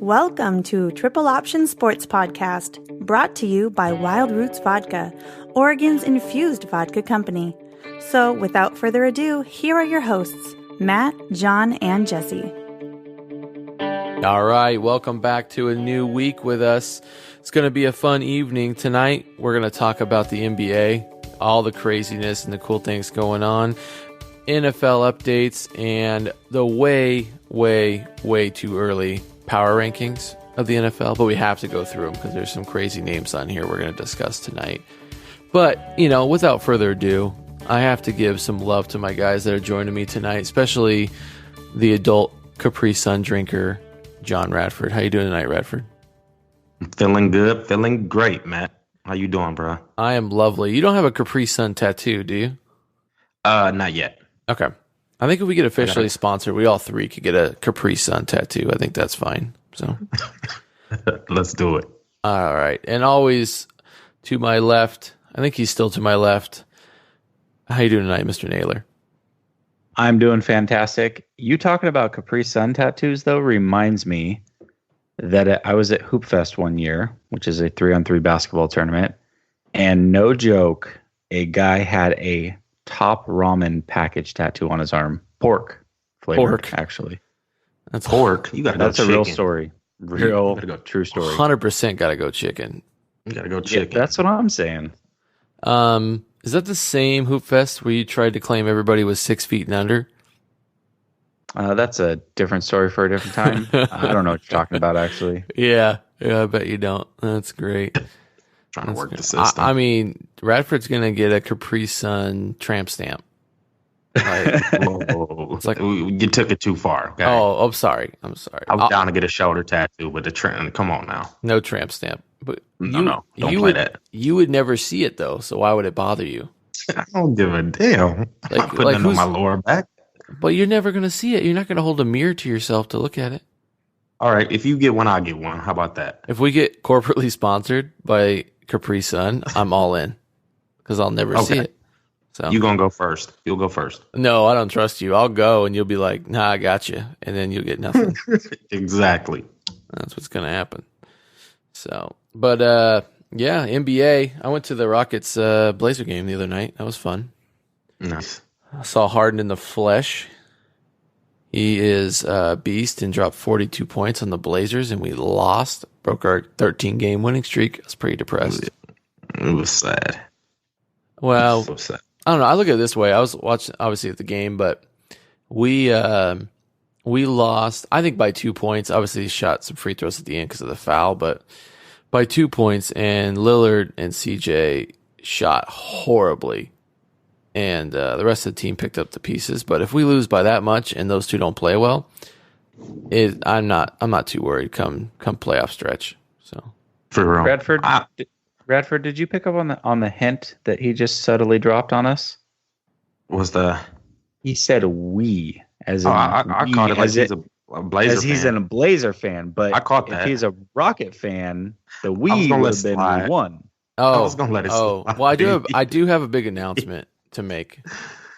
Welcome to Triple Option Sports Podcast, brought to you by Wild Roots Vodka, Oregon's infused vodka company. So, without further ado, here are your hosts, Matt, John, and Jesse. All right, welcome back to a new week with us. It's going to be a fun evening tonight. We're going to talk about the NBA, all the craziness and the cool things going on, NFL updates, and the way too early power rankings of the NFL, but we have to go through them because there's some crazy names on here we're going to discuss tonight. But, without further ado, I have to give some love to my guys that are joining me tonight, especially the adult Capri Sun drinker, John Radford. How you doing tonight, Radford? Feeling good, feeling great, Matt. How you doing, bro? I am lovely. You don't have a Capri Sun tattoo, do you? Not yet. Okay. I think if we get officially sponsored, we all three could get a Capri Sun tattoo. I think that's fine. So let's do it. All right. And always to my left, I think he's still to my left. How you doing tonight, Mr. Naylor? I'm doing fantastic. You talking about Capri Sun tattoos, though, reminds me that I was at Hoop Fest one year, which is a 3-on-3 basketball tournament. And no joke, a guy had a Top Ramen package tattoo on his arm. Pork flavored, actually. That's pork. You gotta go That's chicken. A real story. True story. 100% gotta go chicken. You gotta go chicken. Yeah, that's what I'm saying. Is that the same Hoop Fest where you tried to claim everybody was 6 feet and under? That's a different story for a different time. I don't know what you're talking about, actually. Yeah, I bet you don't. That's great. Trying to work the system. I mean, Radford's gonna get a Capri Sun tramp stamp. Like, it's like you took it too far. Okay? Oh, I'm sorry. I was down to get a shoulder tattoo, but the tramp. Come on now. No tramp stamp. But no, don't play that. You would never see it though, so why would it bother you? I don't give a damn. I'm not putting it on my lower back. But you're never gonna see it. You're not gonna hold a mirror to yourself to look at it. All right, if you get one, I'll get one. How about that? If we get corporately sponsored by Capri Sun, I'm all in because I'll never see it. So you gonna go first? You'll go first. No, I don't trust you. I'll go, and you'll be like, "Nah, I got you," and then you'll get nothing. Exactly. That's what's gonna happen. So, but yeah, NBA. I went to the Rockets Blazer game the other night. That was fun. Nice. I saw Harden in the flesh. He is a beast and dropped 42 points on the Blazers, and we lost. Broke our 13-game winning streak. I was pretty depressed. It was sad. Well, so sad. I don't know. I look at it this way. I was watching, obviously, at the game, but we lost, I think, by 2 points. Obviously, shot some free throws at the end because of the foul, but by 2 points, and Lillard and CJ shot horribly. And the rest of the team picked up the pieces. But if we lose by that much and those two don't play well, I'm not too worried come playoff stretch. So for real, Radford, did you pick up on the hint that he just subtly dropped on us? He said "we" as in I caught it like he's a Blazer fan. He's a Blazer fan, but I caught that. If he's a Rocket fan, the "we" would have been one. I was gonna let it slide. Well, I do have a big announcement to make.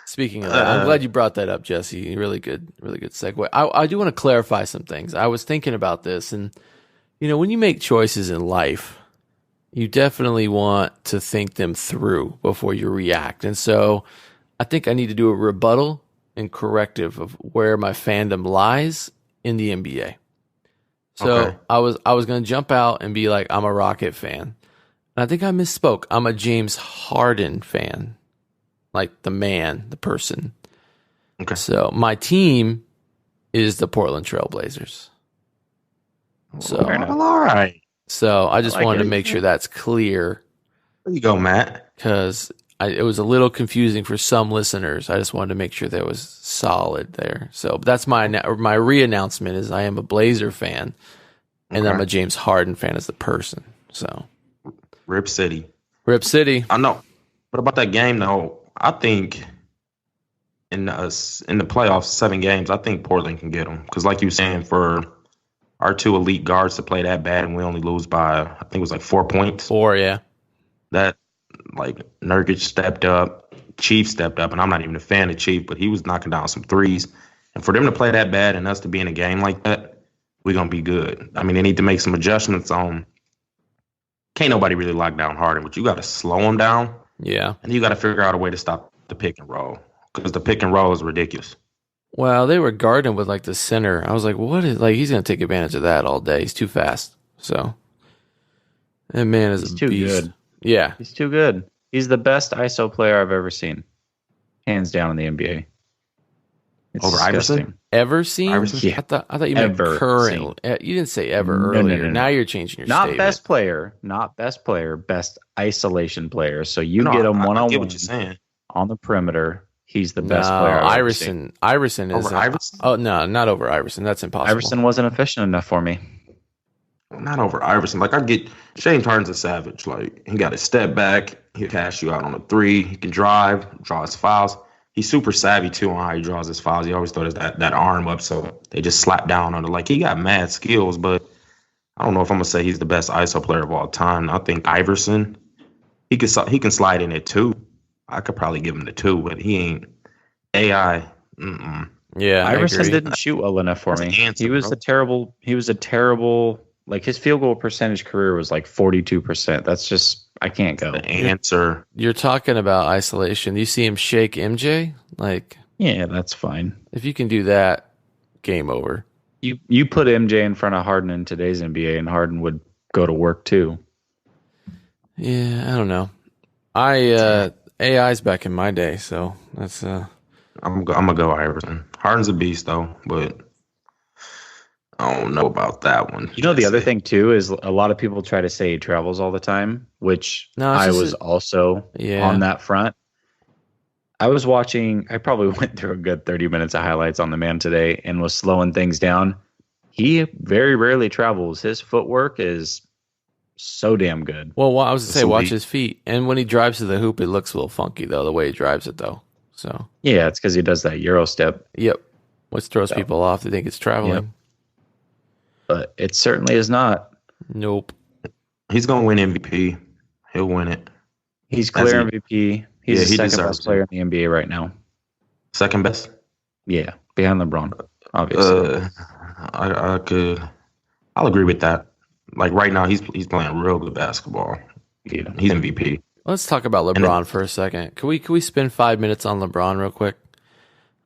Speaking of that, I'm glad you brought that up, Jesse. Really good segue. I do want to clarify some things. I was thinking about this, and when you make choices in life, you definitely want to think them through before you react. And so I think I need to do a rebuttal and corrective of where my fandom lies in the NBA. So okay. I was going to jump out and be like, I'm a Rocket fan. And I think I misspoke. I'm a James Harden fan. Like the man, the person. Okay. So my team is the Portland Trail Blazers. So all right. So I just wanted to make sure that's clear. There you go, Matt. Because it was a little confusing for some listeners. I just wanted to make sure that was solid there. So that's my re-announcement is I am a Blazer fan, and I'm a James Harden fan as the person. So Rip City. I know. But about that game, though, I think in the playoffs, 7 games, I think Portland can get them. Because like you were saying, for our 2 elite guards to play that bad and we only lose by, I think it was like 4 points. 4, yeah. That, like, Nurkic stepped up, Chief stepped up, and I'm not even a fan of Chief, but he was knocking down some threes. And for them to play that bad and us to be in a game like that we're gonna be good. I mean, they need to make some adjustments on. Can't nobody really lock down Harden, but you got to slow him down, Yeah. and you got to figure out a way to stop the pick and roll because the pick and roll is ridiculous. Well, they were guarding with like the center. I was like, what is like? He's gonna take advantage of that all day. He's too fast. So that man is He's a too beast. good. Yeah. He's too good. He's the best ISO player I've ever seen, hands down in the NBA. It's Over disgusting. Iverson? Ever seen? Iverson? Yeah. I thought you meant Ever current. You didn't say ever No, no, earlier. no, no. Now you're changing your Not statement. best player, best isolation player. So you No, get him I one on get one what you're saying. on the perimeter. He's the No, best player. I've ever seen. Iverson is Over Iverson? Oh no, not over Iverson. That's impossible. Iverson wasn't efficient enough for me. Not over Iverson. Like I get James Harden's a savage. Like he got to step back. He'll cash you out on a three. He can drive, draw his fouls. He's super savvy too on how he draws his fouls. He always throws that arm up, so they just slap down on it. Like he got mad skills, but I don't know if I'm gonna say he's the best ISO player of all time. I think Iverson, he can slide in at 2. I could probably give him the 2, but he ain't AI. Yeah, Iverson I agree. didn't shoot well enough for That's me. the answer, He was bro. a terrible. Like his field goal percentage career was like 42%. That's just I can't go. The answer. You're talking about isolation. You see him shake MJ? Like, Yeah, that's fine. if you can do that, game over. You put MJ in front of Harden in today's NBA, and Harden would go to work too. Yeah, I don't know. AI's back in my day, so that's I'm gonna go Iverson. Harden's a beast though, but I don't know about that one. You know, the other thing too is a lot of people try to say he travels all the time, which No, it's I just was also yeah. on that front. I was watching, I probably went through a good 30 minutes of highlights on the man today and was slowing things down. He very rarely travels. His footwork is so damn good. Well, I was going to say, Some watch beat. his feet. And when he drives to the hoop, it looks a little funky, though, the way he drives it, though. So, Yeah, it's because he does that Euro step, yep. Which throws Yeah. people off. They think it's traveling. Yep. but it certainly is not. Nope. He's gonna win MVP. He'll win it. He's As clear he- MVP. He's Yeah, the he second deserves best player in the NBA right now. Second best. Yeah, behind LeBron, obviously. I'll agree with that. Like right now, he's playing real good basketball. Yeah. He's MVP. Let's talk about LeBron for a second. Can we spend 5 minutes on LeBron real quick?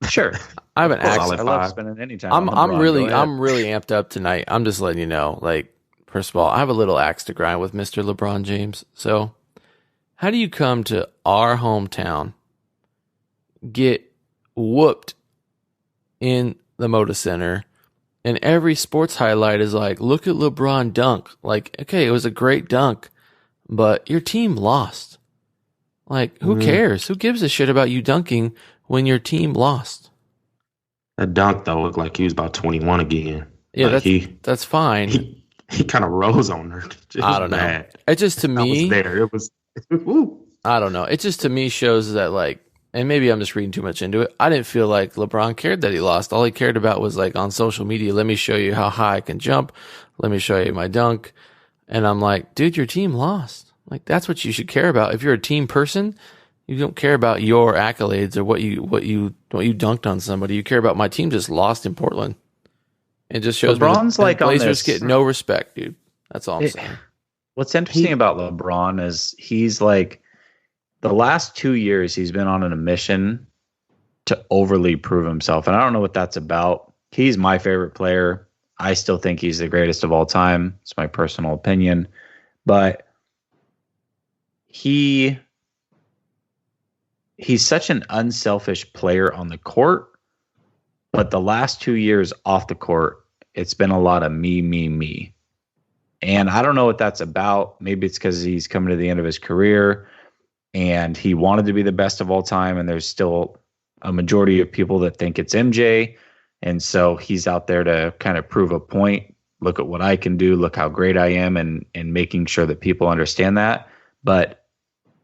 Sure. I have an axe. Solid I love five. spending any time. I'm on LeBron. Go ahead. I'm really amped up tonight. I'm just letting you know. Like, first of all, I have a little axe to grind with Mr. LeBron James. So, how do you come to our hometown, get whooped in the Moda Center, and every sports highlight is like, look at LeBron dunk. Like, okay, it was a great dunk, but your team lost. Like, who cares? Who gives a shit about you dunking when your team lost? That dunk though looked like he was about 21 again. Yeah, Like, that's fine. he kind of rose on her. It I was don't know. bad. It just to I was me, there. It was. Woo. I don't know. It just to me shows that like, and maybe I'm just reading too much into it. I didn't feel like LeBron cared that he lost. All he cared about was like on social media, let me show you how high I can jump. Let me show you my dunk. And I'm like, dude, your team lost. Like that's what you should care about. If you're a team person, you don't care about your accolades or what you dunked on somebody. You care about my team just lost in Portland. It just shows LeBron's me like the on Blazers this- get no respect, dude. That's all I'm It- saying. What's interesting about LeBron is he's like the last 2 years he's been on a mission to overly prove himself. And I don't know what that's about. He's my favorite player. I still think he's the greatest of all time. It's my personal opinion. But he's such an unselfish player on the court. But the last 2 years off the court, it's been a lot of me, me, me. And I don't know what that's about. Maybe it's because he's coming to the end of his career and he wanted to be the best of all time. And there's still a majority of people that think it's MJ. And so he's out there to kind of prove a point. Look at what I can do. Look how great I am, and making sure that people understand that. But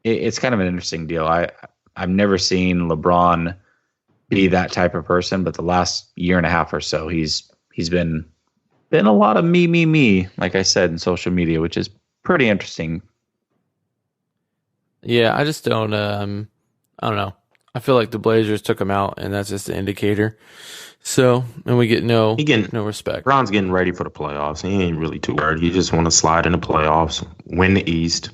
it's kind of an interesting deal. I've never seen LeBron be that type of person, but the last year and a half or so, he's been a lot of me, like I said, in social media, which is pretty interesting. Yeah, I just don't. I don't know. I feel like the Blazers took him out, and that's just an indicator. So, and we get no respect. Bron's getting ready for the playoffs. He ain't really too worried. He just want to slide in the playoffs, win the East.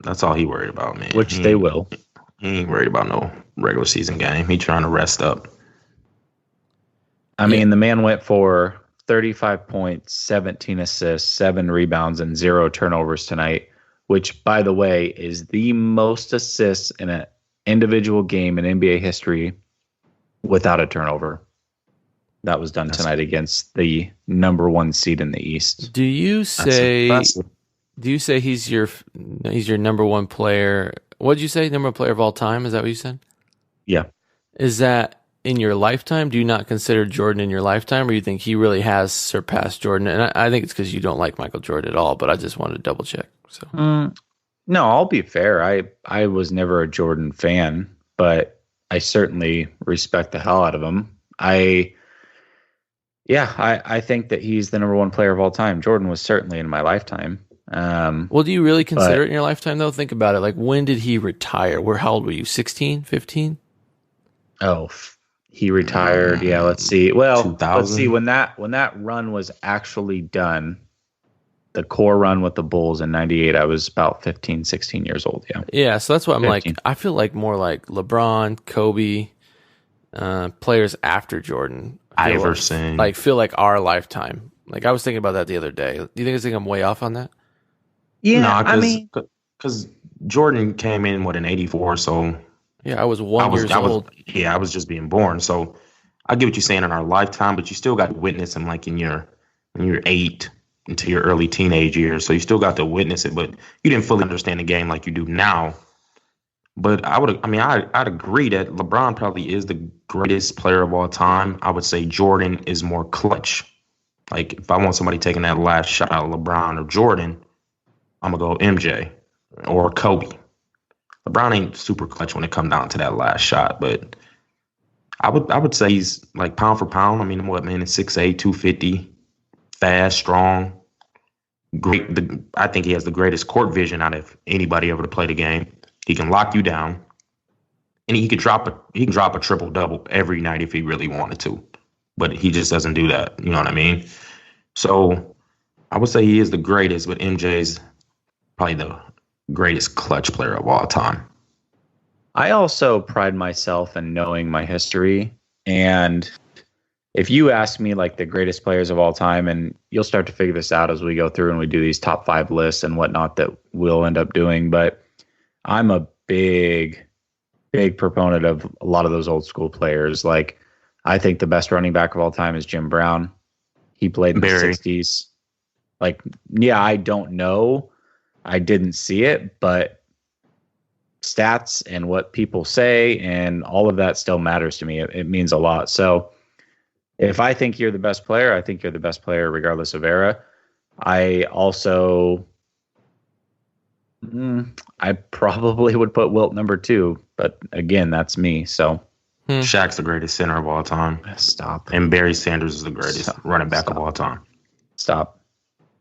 That's all he worried about, man. Which they will. He ain't worried about no regular season game. He trying to rest up. I mean, the man went for 35 points, 17 assists, 7 rebounds, and 0 turnovers tonight, which, by the way, is the most assists in an individual game in NBA history without a turnover. That was done tonight against the number 1 seed in the East. Do you say he's your number 1 player? What did you say? Number 1 player of all time? Is that what you said? Yeah. Is that in your lifetime? Do you not consider Jordan in your lifetime, or you think he really has surpassed Jordan? And I think it's because you don't like Michael Jordan at all, but I just wanted to double check. So no, I'll be fair. I was never a Jordan fan, but I certainly respect the hell out of him. I think that he's the number 1 player of all time. Jordan was certainly in my lifetime. Well, do you really consider it in your lifetime, though? Think about it. Like, when did he retire? How old were you? 16, 15? Oh, he retired. Yeah, let's see. Well, 2000. let's see when that run was actually done. The core run with the Bulls in 98, I was about 15, 16 years old. Yeah. Yeah, so that's why I'm 15. like, I feel like more like LeBron, Kobe, players after Jordan. Iverson. Feel like our lifetime. Like, I was thinking about that the other day. Do you think I'm way off on that? Yeah, because Jordan came in in '84, so yeah, I was 1 years old. I was just being born. So I get what you're saying in our lifetime, but you still got to witness him like when you're 8 into your early teenage years. So you still got to witness it, but you didn't fully understand the game like you do now. But I'd agree that LeBron probably is the greatest player of all time. I would say Jordan is more clutch. Like, if I want somebody taking that last shot out of LeBron or Jordan, I'm going to go MJ or Kobe. LeBron ain't super clutch when it comes down to that last shot, but I would say he's like pound for pound. I mean, what, man, it's 6'8", 250, fast, strong, great. I think he has the greatest court vision out of anybody ever to play the game. He can lock you down, and he can drop a triple double every night if he really wanted to, but he just doesn't do that. You know what I mean? So I would say he is the greatest, but MJ's probably the greatest clutch player of all time. I also pride myself in knowing my history, and if you ask me like the greatest players of all time, and you'll start to figure this out as we go through and we do these top 5 lists and whatnot that we'll end up doing, but I'm a big proponent of a lot of those old school players. Like, I think the best running back of all time is Jim Brown. He played in the 60s. Like, yeah, I don't know. I didn't see it, but stats and what people say and all of that still matters to me. It means a lot. So if I think you're the best player, I think you're the best player regardless of era. I also... I probably would put Wilt number 2, but again, that's me. So Shaq's the greatest center of all time. Stop. And Barry Sanders is the greatest running back of all time. Stop.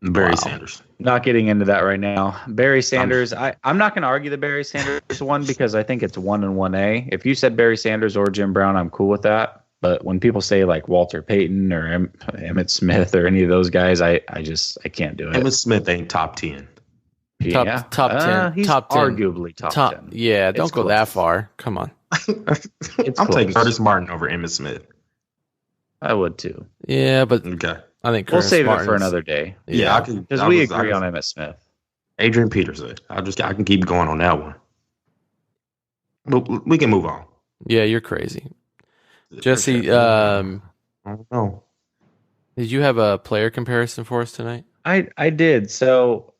Barry Sanders. Not getting into that right now. Barry Sanders. I'm not going to argue the Barry Sanders one because I think it's 1 and 1A. If you said Barry Sanders or Jim Brown, I'm cool with that. But when people say like Walter Payton or Emmitt Smith or any of those guys, I can't do it. Emmitt Smith ain't top 10. Top 10. He's top 10. Arguably top 10. Yeah, don't go that far. Come on. I'm taking Curtis Martin over Emmitt Smith. I would too. Yeah, but okay. I think we'll save it for another day. Yeah, because we agree on Emmitt Smith. Adrian Peterson. I can keep going on that one. But we can move on. Yeah, you're crazy. Jesse, I don't know. Did you have a player comparison for us tonight? I did. So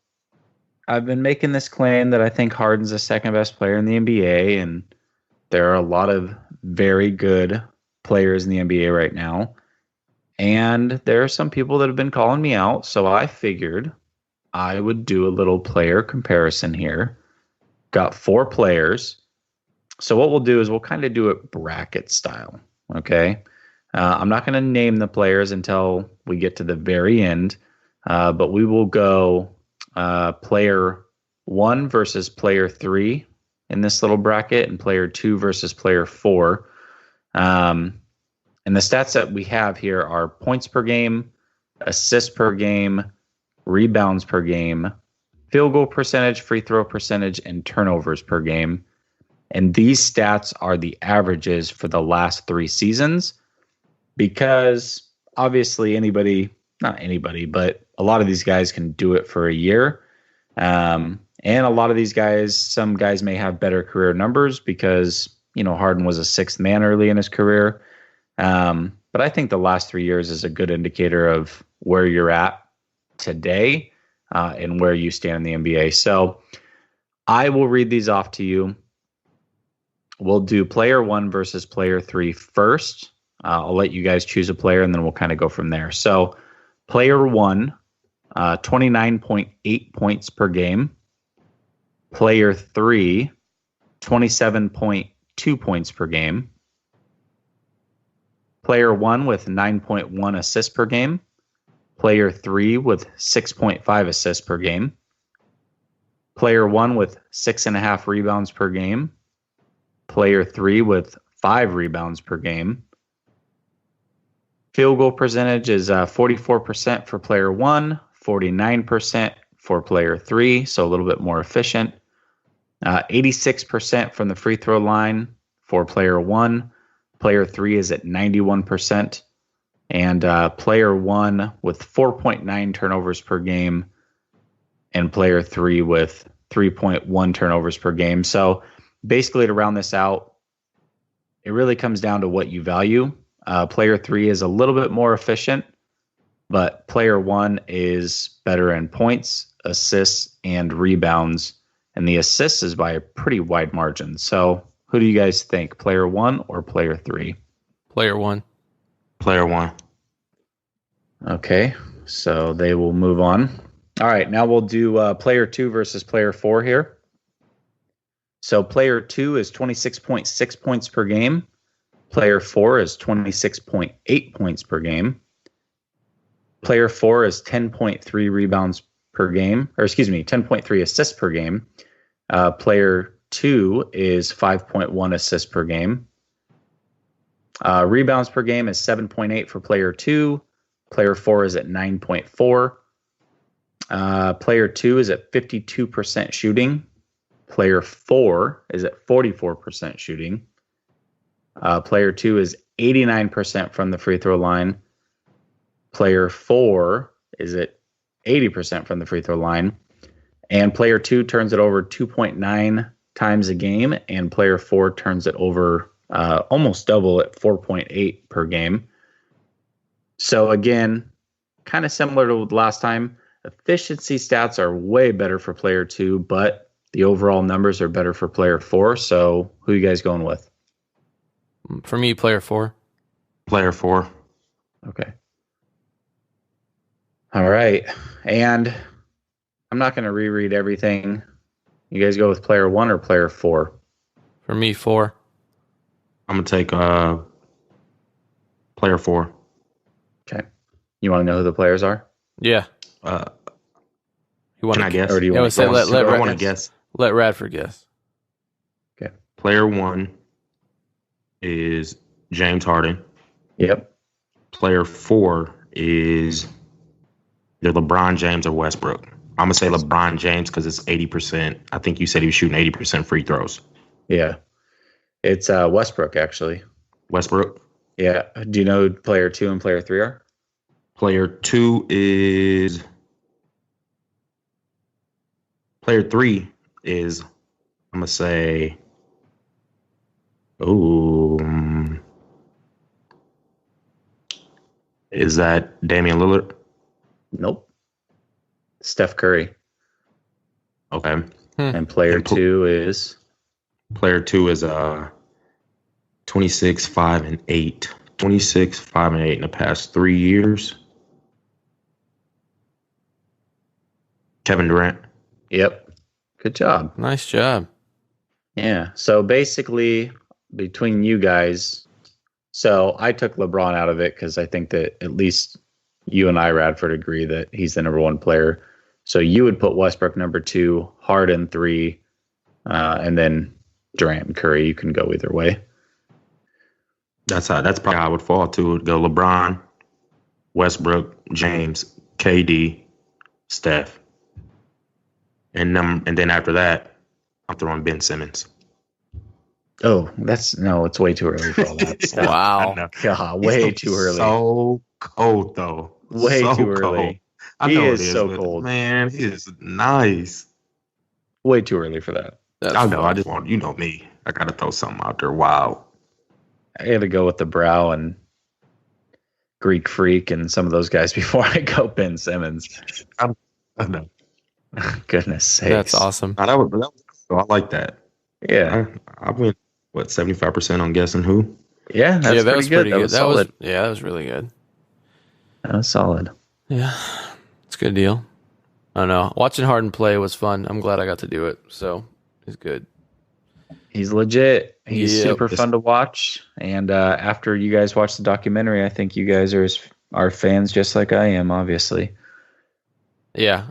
I've been making this claim that I think Harden's the second best player in the NBA, and there are a lot of very good players in the NBA right now. And there are some people that have been calling me out, so I figured I would do a little player comparison here. Got 4 players. So what we'll do is we'll kind of do it bracket style, okay? I'm not going to name the players until we get to the very end, but we will go player 1 versus player 3 in this little bracket, and player 2 versus player 4. And the stats that we have here are points per game, assists per game, rebounds per game, field goal percentage, free throw percentage, and turnovers per game. And these stats are the averages for the last 3 seasons, because obviously not anybody, but a lot of these guys can do it for a year. And a lot of these guys, some guys may have better career numbers because, Harden was a 6th man early in his career. But I think the last 3 years is a good indicator of where you're at today and where you stand in the NBA. So I will read these off to you. We'll do player 1 versus player 3 first. I'll let you guys choose a player, and then we'll kind of go from there. So player 1, 29.8 points per game. Player 3, 27.2 points per game. Player 1 with 9.1 assists per game. Player 3 with 6.5 assists per game. Player 1 with 6.5 rebounds per game. Player 3 with 5 rebounds per game. Field goal percentage is 44% for player 1, 49% for player 3, so a little bit more efficient. 86% from the free throw line for player 1. Player 3 is at 91%. And player 1 with 4.9 turnovers per game. And player 3 with 3.1 turnovers per game. So basically, to round this out, it really comes down to what you value. Player 3 is a little bit more efficient, but player 1 is better in points, assists, and rebounds. And the assists is by a pretty wide margin. So who do you guys think, player 1 or player 3? Player 1. Player 1. Okay, so they will move on. All right, now we'll do player 2 versus player 4 here. So player 2 is 26.6 points per game. Player 4 is 26.8 points per game. Player 4 is 10.3 rebounds per game, 10.3 assists per game. Player 2 is 5.1 assists per game. Rebounds per game is 7.8 for player 2. Player 4 is at 9.4. Player 2 is at 52% shooting. Player 4 is at 44% shooting. Player 2 is 89% from the free throw line. Player 4 is at 80% from the free throw line. And player 2 turns it over 2.9 times a game, and player 4 turns it over almost double at 4.8 per game. So again, kind of similar to last time, efficiency stats are way better for player 2, but the overall numbers are better for player 4. So who are you guys going with? For me, player 4. Player 4. Okay. All right. And I'm not going to reread everything. You guys go with player 1 or player 4? For me, 4. I'm going to take player 4. Okay. You want to know who the players are? Yeah. Can I guess? Or do you Yeah, want say to let I want to guess. Let Radford guess. Okay. Player 1 is James Harden. Yep. Player 4 is either LeBron James or Westbrook. I'm going to say LeBron James because it's 80%. I think you said he was shooting 80% free throws. Yeah. It's Westbrook, actually. Westbrook. Yeah. Do you know who player 2 and player 3 are? Player 2 is... Player 3 is, I'm going to say... Is that Damian Lillard? Nope. Steph Curry. Okay. And player 2 is... Player 2 is 26, 5, and 8. 26, 5, and 8 in the past 3 years. Kevin Durant. Yep. Good job. Nice job. Yeah. So basically, between you guys, so I took LeBron out of it because I think that at least you and I, Radford, agree that he's the number 1 player. So you would put Westbrook number 2, Harden 3, and then Durant and Curry. You can go either way. That's probably how I would fall to. It'd go LeBron, Westbrook, James, KD, Steph. And then after that, I'm throwing Ben Simmons. Oh, it's way too early for all that stuff. Wow. God, way too early. So cold, though. Way so too cold. early. I know He it is so cold. Man, he is nice. Way too early for that. I know. I just want, me. I got to throw something out there. Wow. I had to go with the Brow and Greek Freak and some of those guys before I go Ben Simmons. I know. Goodness sakes. That's awesome. No, that was I like that. Yeah. I went, 75% on guessing who? Yeah, that was pretty good. That was really good. That was solid. Yeah, it's a good deal. I don't know. Watching Harden play was fun. I'm glad I got to do it. So it's good. He's legit. He's Yep. super fun to watch. And after you guys watch the documentary, I think you guys are fans just like I am, obviously. Yeah,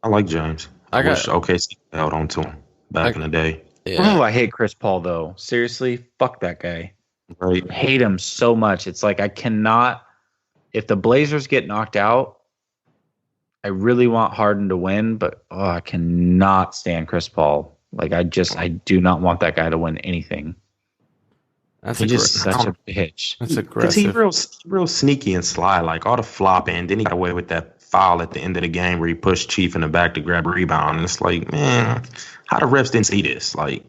I like James. I wish OKC held on to him back in the day. yeah. Oh, I hate Chris Paul, though. Seriously, fuck that guy. Right. I hate him so much. It's like I cannot. If the Blazers get knocked out, I really want Harden to win, but I cannot stand Chris Paul. Like I do not want that guy to win anything. That's He's just aggressive. such a bitch. That's Because he's aggressive. real sneaky and sly, like all the flopping. Then he got away with that foul at the end of the game where he pushed Chief in the back to grab a rebound. And it's like, man, how the refs didn't see this? Like,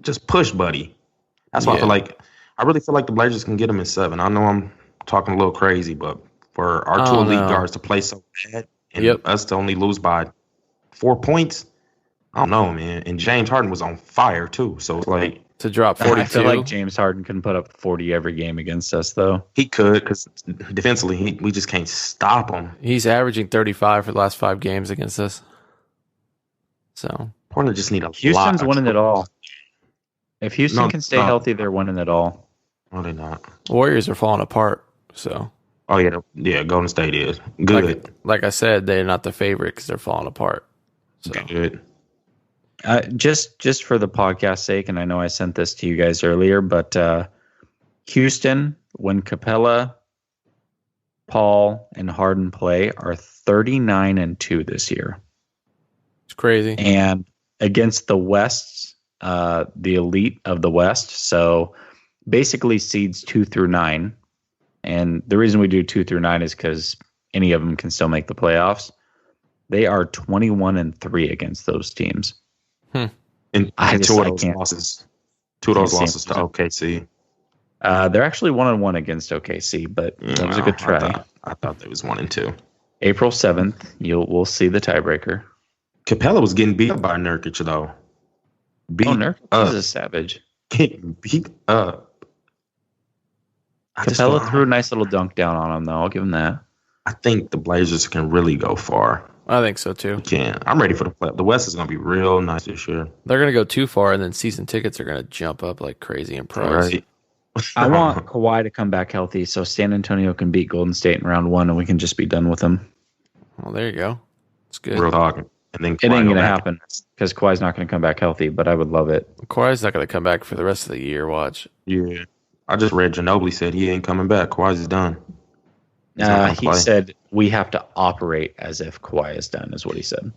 just push, buddy. That's why I really feel like the Blazers can get him in 7. I know I'm talking a little crazy, but for our two elite guards to play so bad and us to only lose by 4 points, I don't know, man. And James Harden was on fire too, so it's like To drop 42. I feel like James Harden can put up 40 every game against us, though. he could, because defensively we just can't stop him. He's averaging 35 for the last 5 games against us. So Portland just need a Houston's lot. winning it all. If Houston No, can stay no. healthy, they're winning it all. No, they're not. Warriors are falling apart. So Oh yeah, Golden State is good. like I said, they're not the favorite because they're falling apart. So Good. Just for the podcast sake, and I know I sent this to you guys earlier, but Houston, when Capella, Paul, and Harden play, are 39-2 this year. it's crazy. And against the West, the elite of the West, so basically seeds 2 through 9. And the reason we do 2 through 9 is because any of them can still make the playoffs. They are 21-3 against those teams. And I two of those can't- losses. Two of those can't losses see to them. OKC. They're actually 1-1 against OKC, but that was a good try. I thought they was 1 and 2. April 7th, we'll see the tiebreaker. Capella was getting beat up by Nurkic though. Nurkic up. is a savage. Getting beat up. Capella threw a nice little dunk down on him, though. I'll give him that. I think the Blazers can really go far. I think so too. I'm ready for the play. The West is going to be real nice this year. They're going to go too far, and then season tickets are going to jump up like crazy in price. Right. I want Kawhi to come back healthy so San Antonio can beat Golden State in round 1 and we can just be done with them. Well, there you go. It's good. Real talk. And then It ain't Kawhi going to back. happen because Kawhi's not going to come back healthy, but I would love it. Kawhi's not going to come back for the rest of the year. Watch. Yeah. I just read Ginobili said he ain't coming back. Kawhi's done. He's not gonna He play. said we have to operate as if Kawhi is done, is what he said.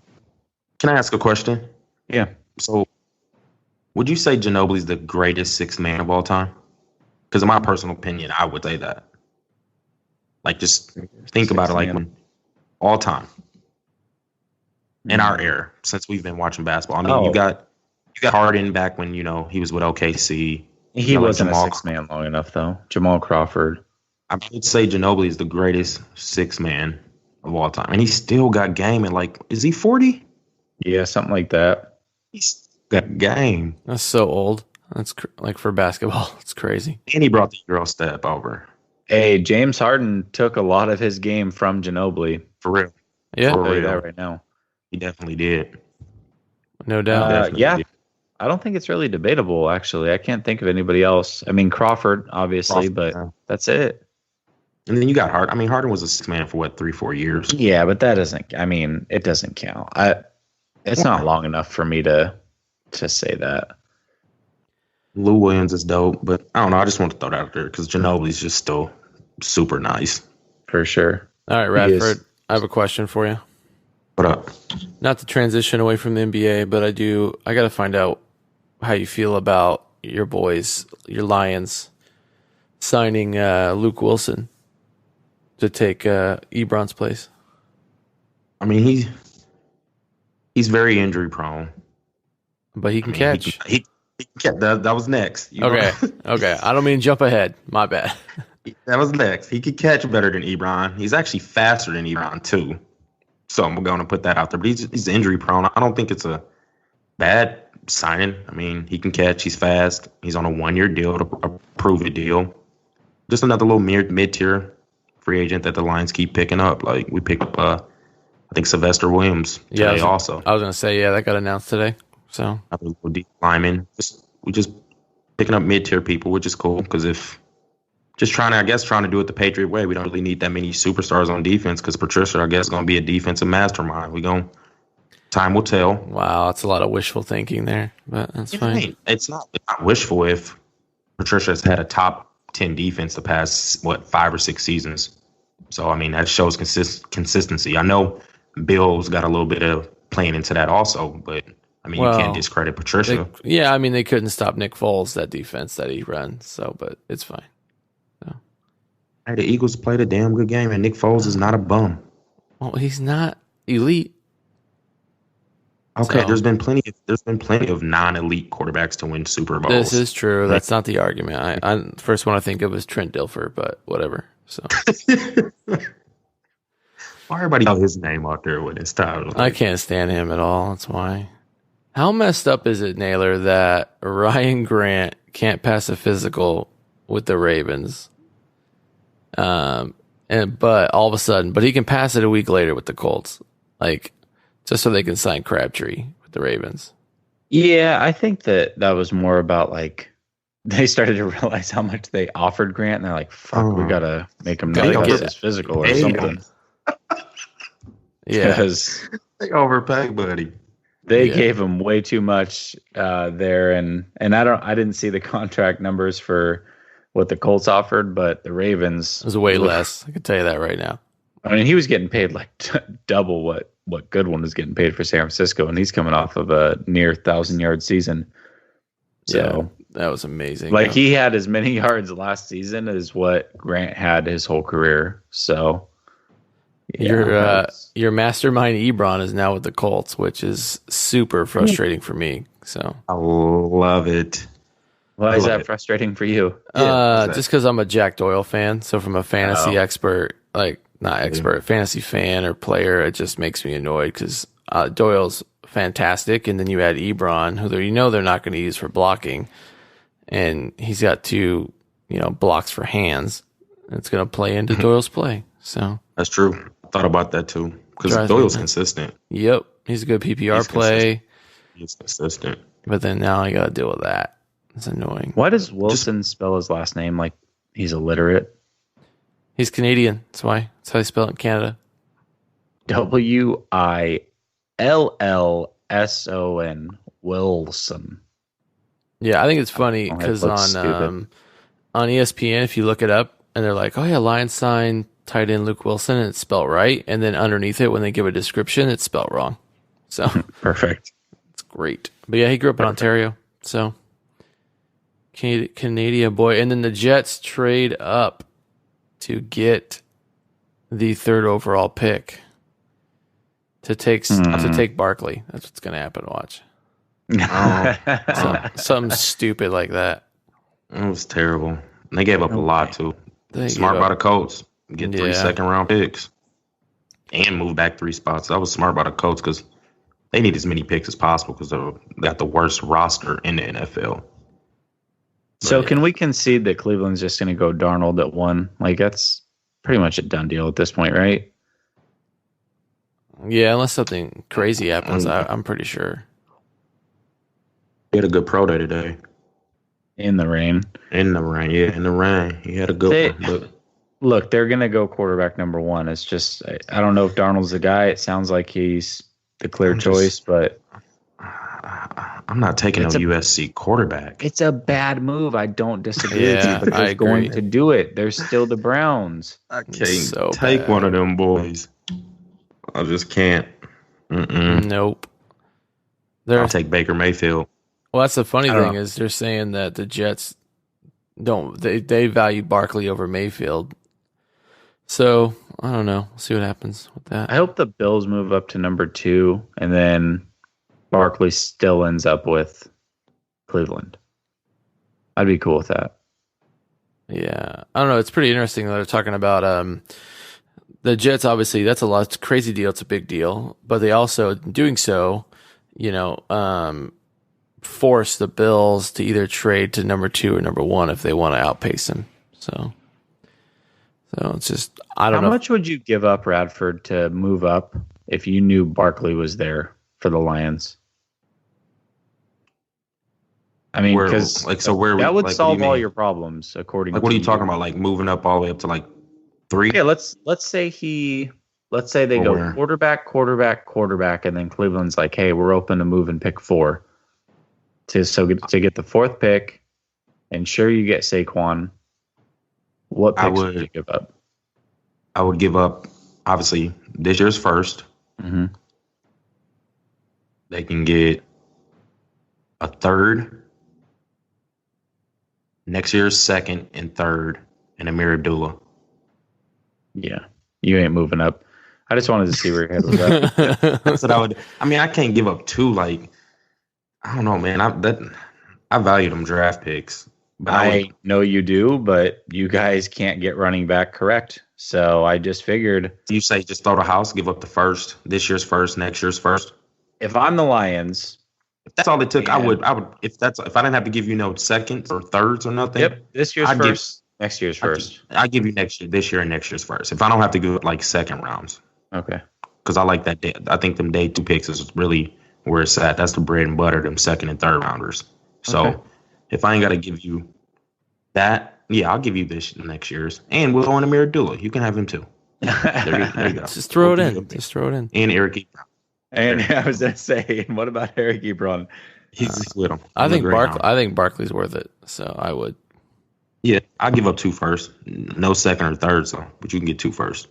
Can I ask a question? Yeah. So, would you say Ginobili's the greatest sixth man of all time? Because in my personal opinion, I would say that. Like, just think about it, like Sixth man. when all time in our era, since we've been watching basketball. I mean, you got Harden back when he was with OKC. He like wasn't Jamal- a sixth man long enough, though. Jamal Crawford. I would say Ginobili is the greatest sixth man of all time, and he still got game. And like, is he 40? Yeah, something like that. He's got game, That's so old. That's like for basketball. It's crazy. and he brought the Euro step over Hey, James Harden took a lot of his game from Ginobili. for real. Yeah, For I'll tell you real. that right now. He definitely did. no doubt. Definitely yeah. did. I don't think it's really debatable, actually. I can't think of anybody else. I mean, Crawford, obviously, Crawford, but yeah. that's it. And then you got Harden. I mean, Harden was a sixth man for what, 3-4 years? Yeah, but that doesn't. I mean, it doesn't count. It's not long enough for me to say that. Lou Williams is dope, but I don't know. I just want to throw that out there because Ginobili's just still super nice. For sure. All right, Radford, I have a question for you. What up? Not to transition away from the NBA, but I got to find out how you feel about your boys, your Lions, signing Luke Wilson to take Ebron's place. I mean, he's very injury prone, but he can catch. That was next. Okay. I don't mean to jump ahead. My bad. That was next. He could catch better than Ebron. He's actually faster than Ebron too. So I'm going to put that out there. But he's injury prone. I don't think it's a bad signing. I mean, he can catch. He's fast. He's on a 1-year deal, a prove-it deal. Just another little mid-tier free agent that the Lions keep picking up. Like we picked up, I think Sylvester Williams today also. I was going to say, that got announced today. So a little deep lineman. We just picking up mid-tier people, which is cool because if trying to do it the Patriot way, we don't really need that many superstars on defense because Patricia, I guess, is going to be a defensive mastermind. Time will tell. Wow, that's a lot of wishful thinking there, but that's fine. It's not wishful if Patricia has had a top 10 defense the past 5 or 6 seasons. So I mean that shows consistency. I know Bill's got a little bit of playing into that also, but I mean you can't discredit Patricia. They couldn't stop Nick Foles, that defense that he runs. So, but it's fine. So. Hey, the Eagles played a damn good game, and Nick Foles is not a bum. Well, he's not elite. Okay, so, there's been plenty of non-elite quarterbacks to win Super Bowls. This is true. That's not the argument. I first one I think of is Trent Dilfer, but whatever. So why everybody got his name out there with his title? I can't stand him at all. That's why. How messed up is it, Naylor, that Ryan Grant can't pass a physical with the Ravens? But all of a sudden, he can pass it a week later with the Colts. Like, just so they can sign Crabtree with the Ravens. Yeah, I think that was more about like they started to realize how much they offered Grant, and they're like, "Fuck, we gotta make him not pass his physical or something." Yeah, because they overpaid, buddy. They gave him way too much there, and I didn't see the contract numbers for what the Colts offered, but the Ravens it was way less. I can tell you that right now. I mean, he was getting paid like double what Goodwin was getting paid for San Francisco, and he's coming off of a near 1,000-yard season. So that was amazing. Like he had as many yards last season as what Grant had his whole career. So your mastermind Ebron is now with the Colts, which is super frustrating for me. So I love it. Why is that frustrating for you? Just because I'm a Jack Doyle fan. So from a fantasy expert, fantasy fan or player, it just makes me annoyed because Doyle's fantastic, and then you add Ebron, who they're not going to use for blocking, and he's got 2, blocks for hands. It's going to play into Doyle's play. So that's true. I thought about that too because Doyle's consistent. Yep, he's a good PPR play. He's consistent, but then now I got to deal with that. It's annoying. Why does Wilson spell his last name like he's illiterate? He's Canadian. That's why. That's how they spell it in Canada. Willson. Wilson. Yeah, I think it's funny because on ESPN, if you look it up, and they're like, "Oh yeah, Lions signed tight end Luke Wilson," and it's spelled right, and then underneath it, when they give a description, it's spelled wrong. So perfect. It's great. But yeah, he grew up in Ontario, so Canadian boy, and then the Jets trade up to get the 3rd overall pick to take Barkley. That's what's going to happen. Watch. Something stupid like that. It was terrible. And they gave up a lot too. Smart by the Colts. Get 3 second-round picks and move back 3 spots. That was smart by the Colts because they need as many picks as possible because they got the worst roster in the NFL. So can we concede that Cleveland's just going to go Darnold at 1? Like that's pretty much a done deal at this point, right? Yeah, unless something crazy happens, I'm pretty sure. He had a good pro day today. In the rain. In the rain. He had a good one. Look, they're going to go quarterback number 1. It's just, I don't know if Darnold's the guy. It sounds like he's the clear choice, but. I I'm not taking It's no a- USC quarterback. It's a bad move. I don't disagree with Yeah, you, but I they're going agree. to do it. They're still the Browns. I can't So take bad. one of them boys. I just can't. Nope. They're, I'll take Baker Mayfield. well, that's the funny I don't thing know. is they're saying that the Jets they value Barkley over Mayfield. So I don't know. See what happens with that. I hope the Bills move up to number 2, and then Barkley still ends up with Cleveland. I'd be cool with that. Yeah, I don't know. It's pretty interesting that they're talking about the Jets. Obviously, that's it's a crazy deal. It's a big deal, but they also, in doing so, force the Bills to either trade to number 2 or number 1 if they want to outpace them. So it's just I don't How know. much would you give up, Radford, to move up if you knew Barkley was there for the Lions? I mean, Where, because like, so where that would like, what do solve you all mean? your problems, according Like, to what are you you. talking about? Like moving up all the way up to like 3? Yeah, let's say they Or go where? quarterback, and then Cleveland's like, hey, we're open to move and pick 4 to get the 4th pick. And sure, you get Saquon. What picks would you give up? I would give up, obviously, this year's first. Mm-hmm. They can get a 3rd, next year's 2nd and 3rd, and Amir Abdullah. Yeah, you ain't moving up. I just wanted to see where your head was at. That's what I would. I mean, I can't give up 2. Like, I don't know, man. I value them draft picks, but I know you do, but you guys can't get running back correct. So I just figured you say just throw the house, give up the first, this year's first, next year's first. if I'm the Lions, If that's all it took, Yeah. I would. If I didn't have to give you no seconds or thirds or nothing. yep, this year's I'd give- first, next year's first. I give you this year and next year's first. If I don't have to give it like second rounds, Okay. because I like that. I think them day 2 picks is really where it's at. That's the bread and butter. Them second and third rounders. So Okay. if I ain't got to give you that, yeah, I'll give you this next year's, and we'll go on Amir Abdullah. You can have him too. There you go. Just throw it in. Just throw it in. And Eric Ebron. And I was gonna say, what about Eric Ebron? He's with him. I think Barkley. I think Barkley's worth it. So I would. Yeah, I'll give up 2 first. No second or third, so but you can get 2 first.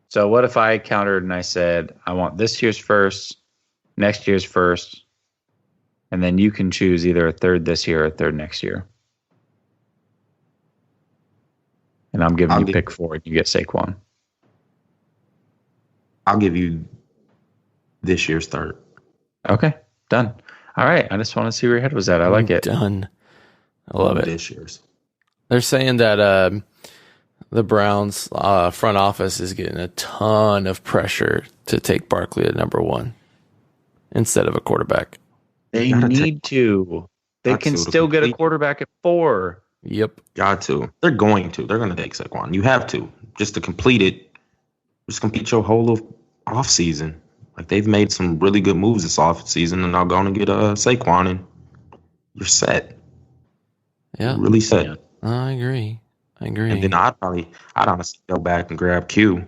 So what if I countered and I said, I want this year's first, next year's first, and then you can choose either a 3rd this year or a 3rd next year. And I'm giving I'll you give- pick 4 and you get Saquon. I'll give you this year's third. Okay, done. All right. I just want to see where your head was at. I like it. Done. I love it. This year's. They're saying that the Browns front office is getting a ton of pressure to take Barkley at number 1 instead of a quarterback. They Gotta need to. They Got can to still get a complete- quarterback at 4. Yep. Got to. They're going to. They're going to take Saquon. You have to. Just to complete it. Just complete your whole off season. Like, they've made some really good moves this off season, and now going to get Saquon, and you're set. Yeah. You're really set. Yeah. I agree. And then I'd honestly go back and grab Q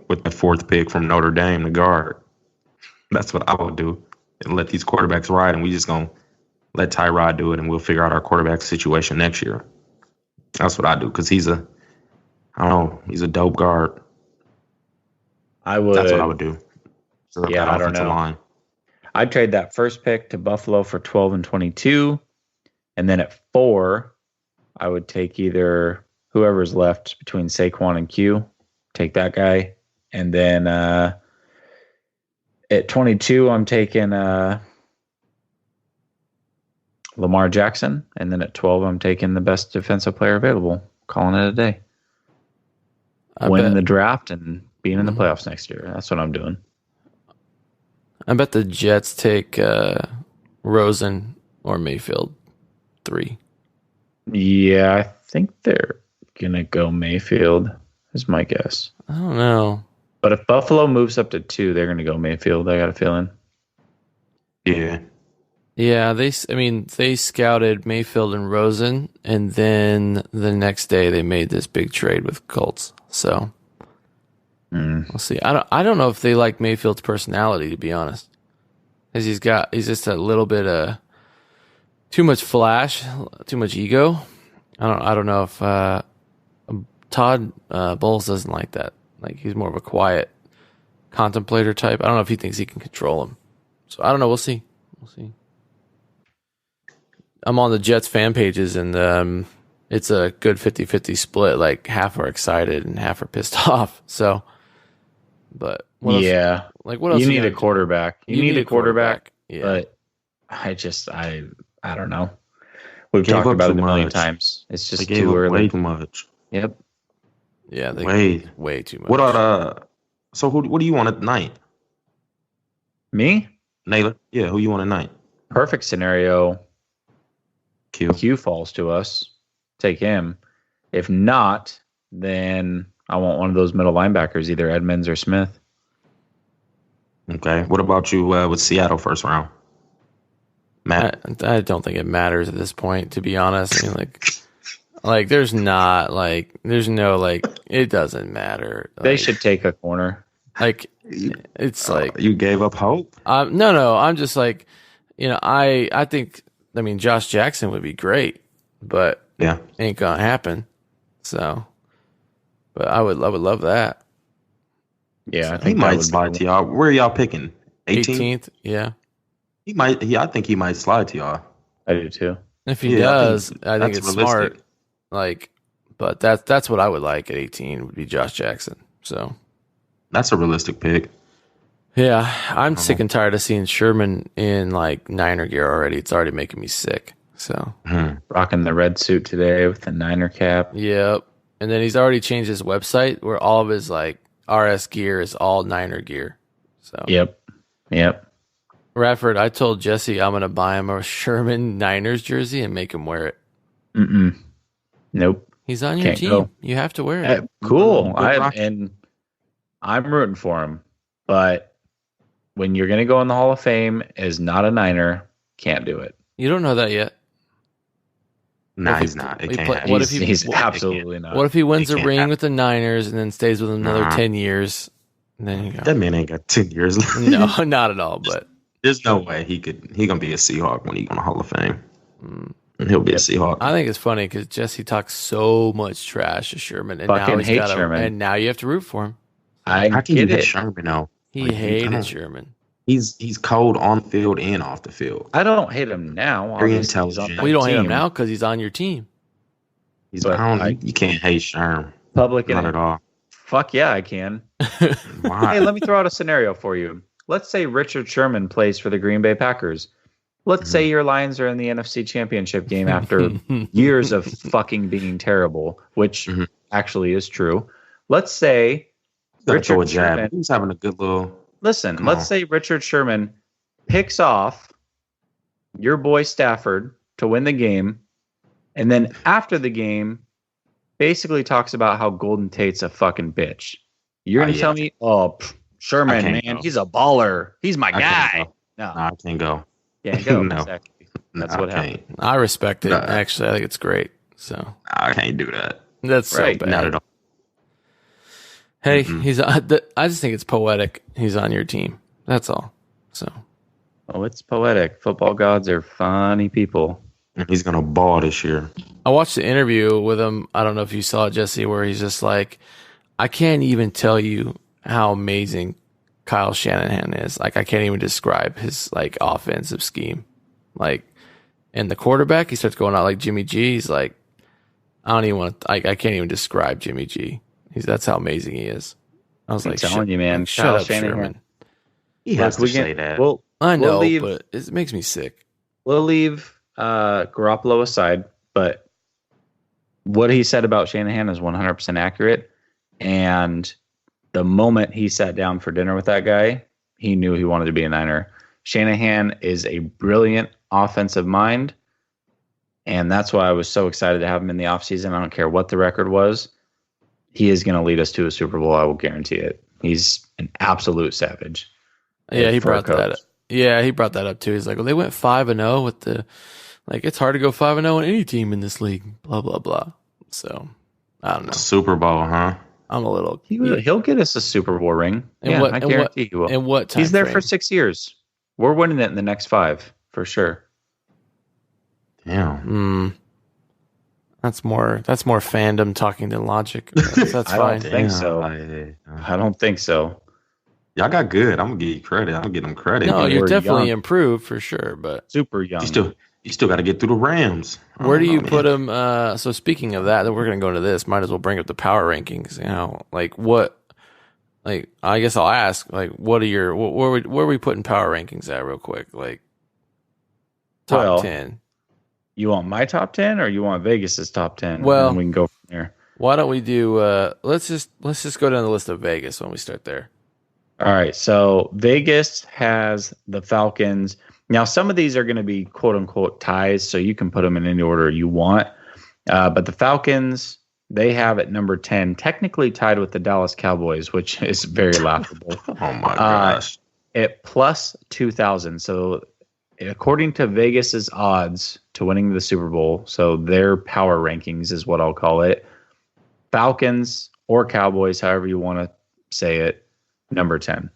with the 4th pick from Notre Dame, the guard. That's what I would do. And let these quarterbacks ride, and we just going to let Tyrod do it, and we'll figure out our quarterback situation next year. That's what I do, because he's a dope guard. I would. That's what I would do. So Yeah, that I don't offensive know. line. I'd trade that first pick to Buffalo for 12 and 22. And then at 4, I would take either whoever's left between Saquon and Q, take that guy. And then at 22, I'm taking Lamar Jackson. And then at 12, I'm taking the best defensive player available. Calling it a day. Winning the draft and being in the playoffs next year. That's what I'm doing. I bet the Jets take Rosen or Mayfield 3. Yeah, I think they're going to go Mayfield, is my guess. I don't know. But if Buffalo moves up to 2, they're going to go Mayfield. I got a feeling. Yeah. Yeah, they scouted Mayfield and Rosen, and then the next day they made this big trade with Colts. So we'll see. I don't know if they like Mayfield's personality, to be honest. As he's just a little bit too much flash, too much ego. I don't know if Todd Bowles doesn't like that. Like, he's more of a quiet contemplator type. I don't know if he thinks he can control him. So I don't know. We'll see. I'm on the Jets fan pages, and it's a good 50-50 split. Like, half are excited and half are pissed off. So, but what else? Like, what else? You need a quarterback. You need a quarterback. Yeah. But I don't know. We've talked about it a million times. It's just too early. Way too much. Yep. Yeah, way too much. What are so what do you want at night? Me? Naylor? Yeah, who you want at night? Perfect scenario. Q. Q falls to us. Take him. If not, then I want one of those middle linebackers, either Edmonds or Smith. Okay. What about you with Seattle first round? Matt? I don't think it matters at this point, to be honest. I mean, like there's no, it doesn't matter. They should take a corner. Like, it's like you gave up hope. No. I'm just like, I think. I mean, Josh Jackson would be great, but ain't gonna happen. So, but I would love that. Yeah, so I think he might slide to y'all. Where are y'all picking? 18th. Yeah. He might. I think he might slide to y'all. I do too. If he does, I think it's realistic. Smart. Like, but that's what I would like at 18 would be Josh Jackson. So that's a realistic pick. Yeah, I'm sick and tired of seeing Sherman in like Niner gear already. It's already making me sick. So rocking the red suit today with the Niner cap. Yep. And then he's already changed his website where all of his like RS gear is all Niner gear. So Yep. Radford, I told Jesse I'm gonna buy him a Sherman Niners jersey and make him wear it. Nope. He's on your team. Go. You have to wear it. Cool. I'm rooting for him. But when you're going to go in the Hall of Fame as not a Niner, can't do it. You don't know that yet. No, he's not. He's absolutely not. What if he wins a ring with the Niners and then stays with them another 10 years? And then you go, that man ain't got 10 years left. No, not at all. But there's no way he going to be a Seahawk when he go in the Hall of Fame. He'll be a Seahawk. I think it's funny because Jesse talks so much trash to Sherman. And fucking hate Sherman. And now you have to root for him. How can you hate Sherman now? He hated Sherman. He's cold on the field and off the field. I don't hate him now. Very intelligent. We don't hate him now because he's on your team. You can't hate Sherman. Public not at all. Fuck yeah, I can. Why? Hey, let me throw out a scenario for you. Let's say Richard Sherman plays for the Green Bay Packers. Let's say your Lions are in the NFC Championship game after years of fucking being terrible, which actually is true. Let's say Richard Sherman. He's having a good little. Listen, let's say Richard Sherman picks off your boy Stafford to win the game, and then after the game, basically talks about how Golden Tate's a fucking bitch. You're gonna tell me, Sherman, man, he's a baller. He's my guy. No, I can't go. Yeah, go. No. Exactly. That's what happened. I respect it. Actually, I think it's great. So I can't do that. That's so bad. Not at all. Hey, I just think it's poetic. He's on your team. That's all. So. Oh, it's poetic. Football gods are funny people. He's gonna ball this year. I watched the interview with him. I don't know if you saw it, Jesse, where he's just like, I can't even tell you how amazing Kyle Shanahan is. Like, I can't even describe his like offensive scheme. Like, and the quarterback, he starts going out like Jimmy G. He's like, I don't even want to. I can't even describe Jimmy G. That's how amazing he is. I was I'm telling you, man. Shut up, Sherman. He has to say that. I know, but it makes me sick. We'll leave Garoppolo aside, but what he said about Shanahan is 100% accurate. And the moment he sat down for dinner with that guy, he knew he wanted to be a Niner. Shanahan is a brilliant offensive mind, and that's why I was so excited to have him in the offseason. I don't care what the record was. He is going to lead us to a Super Bowl. I will guarantee it. He's an absolute savage. Yeah, he brought that up. Yeah, he brought that up too. He's like, well, they went 5-0 with the, like, it's hard to go 5-0 on any team in this league. Blah blah blah. So I don't know. Super Bowl, huh? I'm a little. He'll get us a Super Bowl ring. I guarantee he will. And what time? He's there frame? for 6 years. We're winning it in the next 5 for sure. Damn. That's more fandom talking than logic. That's I fine. don't think so. I don't think so. Y'all got good. I'm gonna give you credit. I'm gonna give them credit. No, We're you're definitely young. improved for sure. But Super young. You still got to get through the Rams. where do you put them? So speaking of that, we're going to go into this. Might as well bring up the power rankings. You know, like what? Like I guess I'll ask. Like, what are your where are we putting power rankings at real quick? Like top 10. You want my top 10 or you want Vegas's top 10? Well, and we can go from there. Why don't we do? Let's just go down the list of Vegas when we start there. All right. So Vegas has the Falcons. Now, some of these are going to be quote unquote ties, so you can put them in any order you want. But the Falcons, they have at number 10, technically tied with the Dallas Cowboys, which is very laughable. Oh my gosh. At plus 2,000. So according to Vegas's odds to winning the Super Bowl, so their power rankings is what I'll call it, Falcons or Cowboys, however you want to say it, number 10.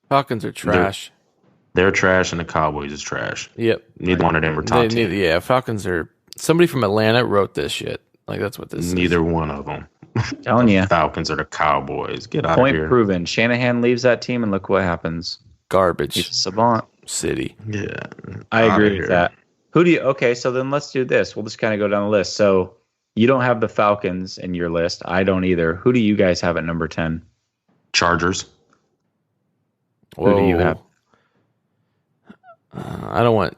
Falcons are trash. They're trash, and the Cowboys is trash. Yep. Neither one of them are top 10. Yeah, Falcons are. Somebody from Atlanta wrote this shit. Like that's what this is. Neither one of them. Telling you. Falcons or the Cowboys. Get out Point of here. proven. Shanahan leaves that team, and look what happens. Garbage. He's a savant. City. Yeah. I Outta agree here. with that. Who do you? Okay, so then let's do this. We'll just kind of go down the list. So you don't have the Falcons in your list. I don't either. Who do you guys have at number 10? Chargers. Who do you have? I don't want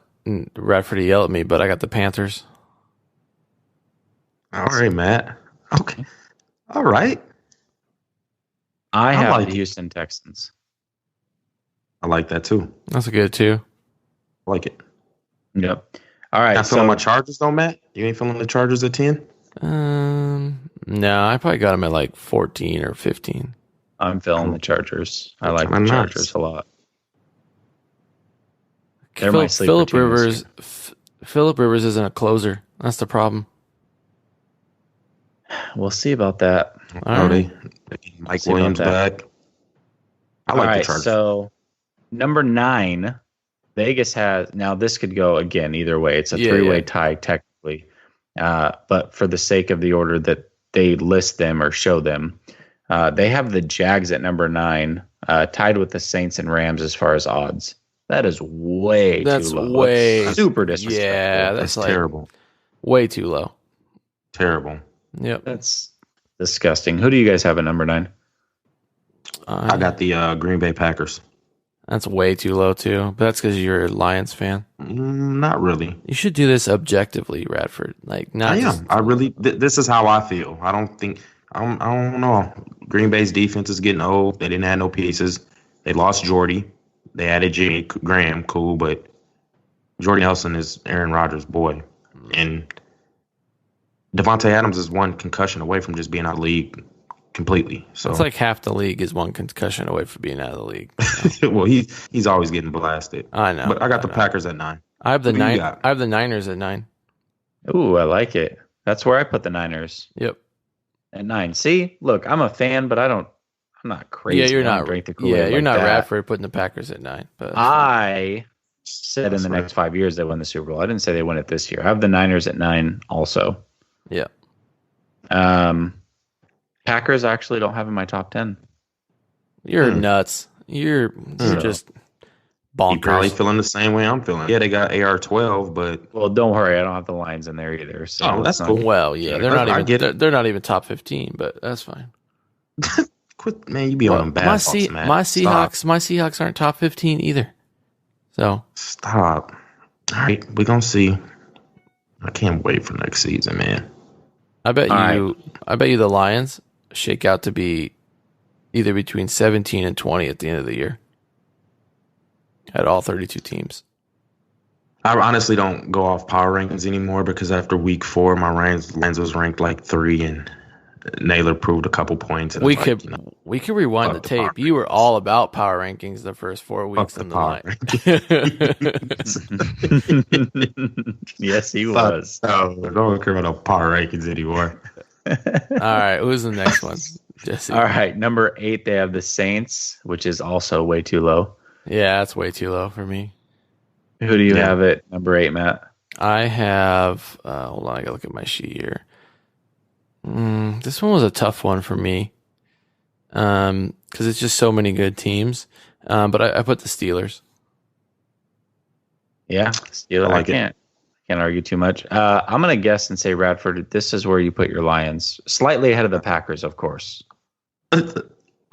Radford to yell at me, but I got the Panthers. All right, Matt. Okay. All right. I have like the it. Houston Texans. I like that too. That's good too. I like it. Yep. All right. Not feeling my Chargers though, Matt? You ain't feeling the Chargers at 10? No, I probably got them at like 14 or 15. I'm feeling the Chargers. I like the Nice. Chargers a lot. They're my sleeper Philip team this Rivers. Philip Rivers isn't a closer. That's the problem. We'll see about that. All right. Mike See about Williams that. back. I All like right, the Chargers. so number 9, Vegas has. Now this could go again either way. It's a three-way tie technically, but for the sake of the order that they list them or show them, they have the Jags at number 9, tied with the Saints and Rams as far as odds. That is way That's too low. way That's super disrespectful. Yeah, That's like terrible. way too low. Terrible. Yep. That's disgusting. Who do you guys have at number 9? I got the Green Bay Packers. That's way too low too. But that's because you're a Lions fan. Not really. You should do this objectively, Radford. Like not I just am. I really. This is how I feel. I don't know. Green Bay's defense is getting old. They didn't have no pieces. They lost Jordy. They added Jimmy Graham. Cool, but Jordy Nelson is Aaron Rodgers' boy, and Devontae Adams is one concussion away from just being out of the league completely. So it's like half the league is one concussion away from being out of the league. well, he's always getting blasted. I know. But I got the Packers at 9. I have the Who do you 9. got? I have the Niners at 9. Ooh, I like it. That's where I put the Niners Yep. at 9. See, look, I'm a fan, but I'm not crazy. Yeah, you're I don't not. drink the Kool-Aid Yeah, you're like not that. Radford putting the Packers at 9. But I said in That's the right. next 5 years they win the Super Bowl. I didn't say they win it this year. I have the Niners at 9 also. yeah. Packers I actually don't have in my top 10. You're nuts. You're just He probably bonkers. feeling the same way I'm feeling. Yeah, they got AR-12, but Well, don't worry, I don't have the Lions in there either. So Oh, that's it's cool. not- Well, yeah, they're I not even get it. they're not even top 15, but that's fine. quit, man. You be on them bad my thoughts, man. my Seahawks aren't top 15 either. So, Stop. All right, we're gonna see. I can't wait for next season, man. I bet All you the Lions shake out to be either between 17 and 20 at the end of the year. At all 32 teams. I honestly don't go off power rankings anymore because after week 4, my Lions was ranked like 3, and Naylor proved a couple points. And We it's like, could you know, we could rewind the fuck the tape. power You were all about power rankings the first 4 fuck weeks the in the power line. rankings. Yes, he was. No, don't care about no power rankings anymore. All right, who's the next one? Jesse. All right, number 8, they have the Saints, which is also way too low. Yeah, that's way too low for me. Who do you Yeah. have at number 8, Matt? I have. Hold on, I gotta look at my sheet here. This one was a tough one for me, because it's just so many good teams. But I put the Steelers. Yeah, Steelers. I like it. Can't argue too much. I'm gonna guess and say Radford. This is where you put your Lions, slightly ahead of the Packers, of course.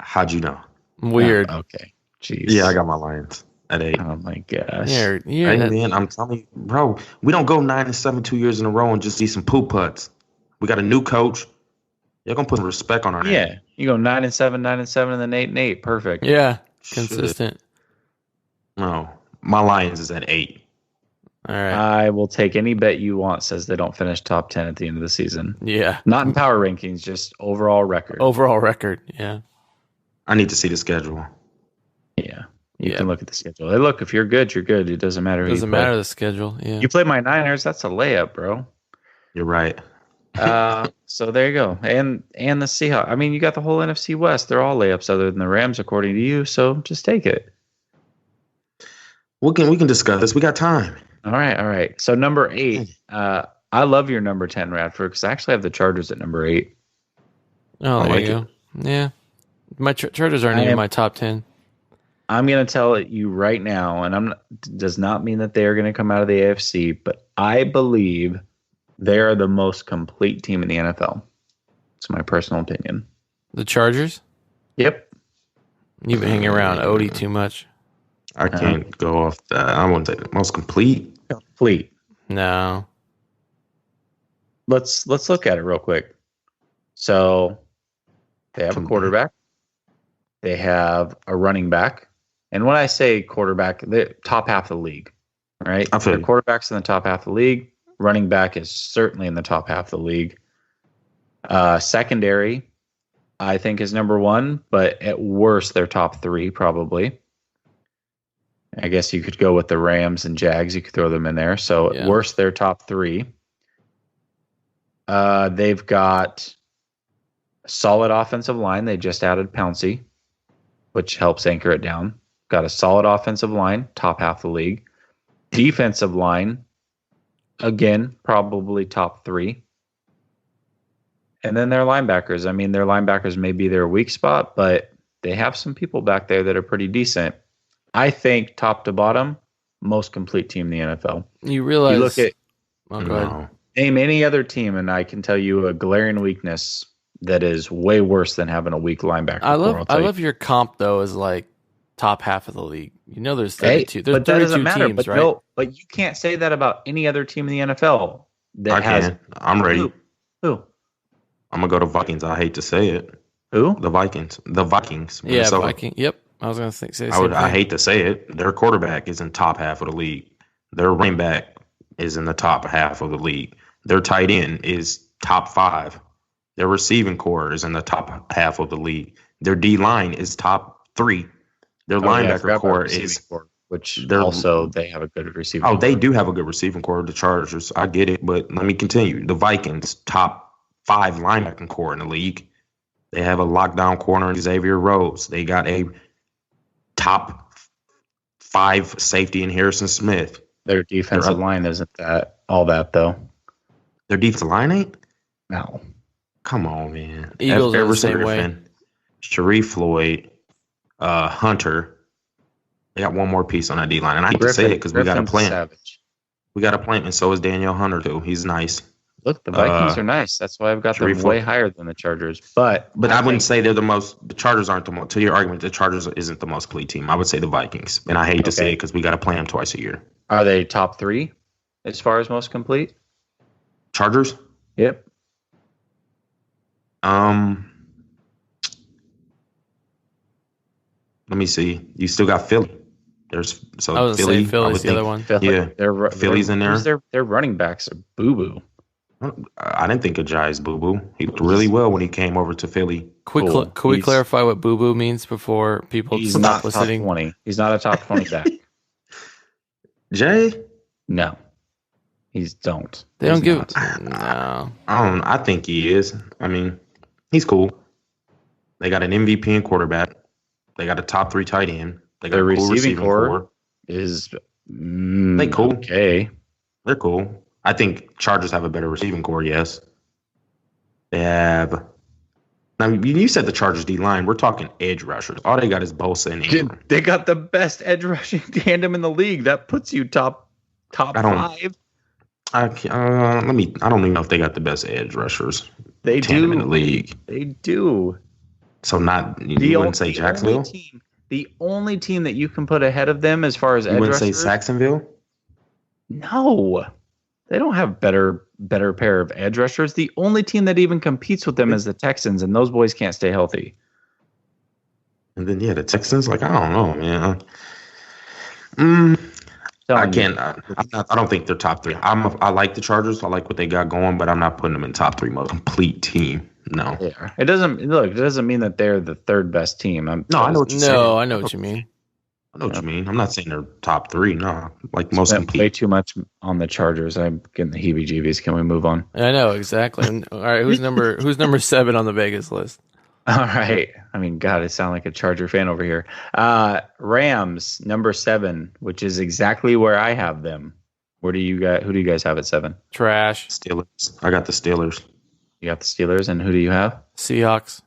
How'd you know? Weird. Oh, okay. Jeez. Yeah, I got my Lions at 8. Oh my gosh. Yeah, Hey, man, I'm telling you, bro, we don't go 9-7 2 years in a row and just see some poop putts. We got a new coach. You're gonna put some respect on our name. Yeah. You go 9-7, 9-7, and then 8-8. Perfect. Yeah, Shit. consistent. No, my Lions is at 8. All right. I will take any bet you want. Says they don't finish top 10 at the end of the season. Yeah. Not in power rankings, just overall record. Overall record. Yeah. I need to see the schedule. Yeah. You Yeah. can look at the schedule. Hey, look, if you're good, you're good. It doesn't matter who Doesn't you play. matter the schedule. Yeah. You play my Niners, that's a layup, bro. You're right. So there you go. And the Seahawks. I mean, you got the whole NFC West. They're all layups other than the Rams, according to you. So just take it. We can discuss this. We got time. All right. So number 8. I love your number 10, Radford, because I actually have the Chargers at number 8. Oh, I there like you go. Yeah. My Chargers aren't even my top 10. I'm going to tell you right now, and does not mean that they are going to come out of the AFC, but I believe they are the most complete team in the NFL. It's my personal opinion. The Chargers? Yep. You've been hanging around Odie too much. I can't go off that. I wouldn't say the most complete. Complete. No. Let's look at it real quick. So they have a quarterback. They have a running back. And when I say quarterback, the top half of the league, right? I feel The you. quarterback's in the top half of the league. Running back is certainly in the top half of the league. Secondary, I think, is number 1, but at worst, they're top 3 probably. I guess you could go with the Rams and Jags. You could throw them in there. So Yeah. at worst, they're top 3. They've got a solid offensive line. They just added Pouncey, which helps anchor it down. Got a solid offensive line, top half of the league. Defensive line, again, probably top 3. And then their linebackers. I mean, their linebackers may be their weak spot, but they have some people back there that are pretty decent. I think top to bottom, most complete team in the NFL. You realize. You look at Oh, go ahead. No. name any other team, and I can tell you a glaring weakness that is way worse than having a weak linebacker. I core, I'll love tell you. your comp though as like top half of the league. You know there's Hey, 32. There's but that 32 doesn't matter. teams, But right? no, but you can't say that about any other team in the NFL that I has can. I'm ready. Who? I'm gonna go to Vikings. I hate to say it. Who? The Vikings. The Vikings. Yeah, Minnesota. Viking. Yep. I was gonna say the I same would. I thing. hate to say it. Their quarterback is in top half of the league. Their running back is in the top half of the league. Their tight end is top 5. Their receiving core is in the top half of the league. Their D line is top 3. Their Oh, yeah, I linebacker forgot about core receiving is. core, which they're- also they have a good receiving. Oh, they core. do have a good receiving core. The Chargers. I get it, but let me continue. The Vikings top 5 linebacking core in the league. They have a lockdown corner in Xavier Rhodes. They got a top 5 safety in Harrison Smith. Their defensive line isn't that all that though. Their defensive line ain't? No. Come on, man. Eagles are the same way. Griffin, Sharif Floyd, Hunter. They got one more piece on that D line, and I hate to say it because we got to Griffin's play him. savage. We got to play him, and so is Daniel Hunter too. He's nice, Look, the Vikings are nice. That's why I've got them Sharif way Floyd. higher than the Chargers. But but I wouldn't think- say they're the most. The Chargers aren't the most. To your argument, the Chargers isn't the most complete team. I would say the Vikings, and I hate to say Okay. it because we got to play them twice a year. Are they top 3 as far as most complete? Chargers. Yep. Let me see. You still got Philly. There's so I was gonna Philly. say Philly's I would the other think- one. Philly, Yeah. they're, Philly's in there. who's Their running backs are boo boo. I didn't think of Jai's Boo Boo. He looked really well when he came over to Philly. Cool. Could we He's- clarify what boo boo means before people He's stop not top listening? 20. He's not a top 20 back. Jay, No. He's don't. They don't He's give. not. No. I think he is. I mean, he's cool. They got an MVP in quarterback. They got a top 3 tight end. They got Their a cool receiving receiving core core. is They cool. Okay. They're cool. I think Chargers have a better receiving core, yes. They have. Now, you said the Chargers D-line. We're talking edge rushers. All they got is Bosa and Ingram. They got the best edge rushing tandem in the league. That puts you top five. I don't even know if they got the best edge rushers. They do in the league. They do. So you wouldn't say Jacksonville? The only team that you can put ahead of them as far as edge rushers. You wouldn't say Saxonville? No. They don't have better pair of edge rushers. The only team that even competes with them is the Texans, and those boys can't stay healthy. And then the Texans, I don't know, man. I can't. I don't think they're top three. I like the Chargers. I like what they got going, but I'm not putting them in top three. Most complete team. No. Yeah. It doesn't mean that they're the third best team. I know what you mean. I know what you mean. I'm not saying they're top three. No, most complete. Way too much on the Chargers. I'm getting the heebie-jeebies. Can we move on? I know exactly. All right, who's number 7 on the Vegas list? All right. I mean, God, I sound like a Charger fan over here. Rams number 7, which is exactly where I have them. Who do you guys have at 7? Trash. Steelers. I got the Steelers. You got the Steelers, and who do you have? Seahawks.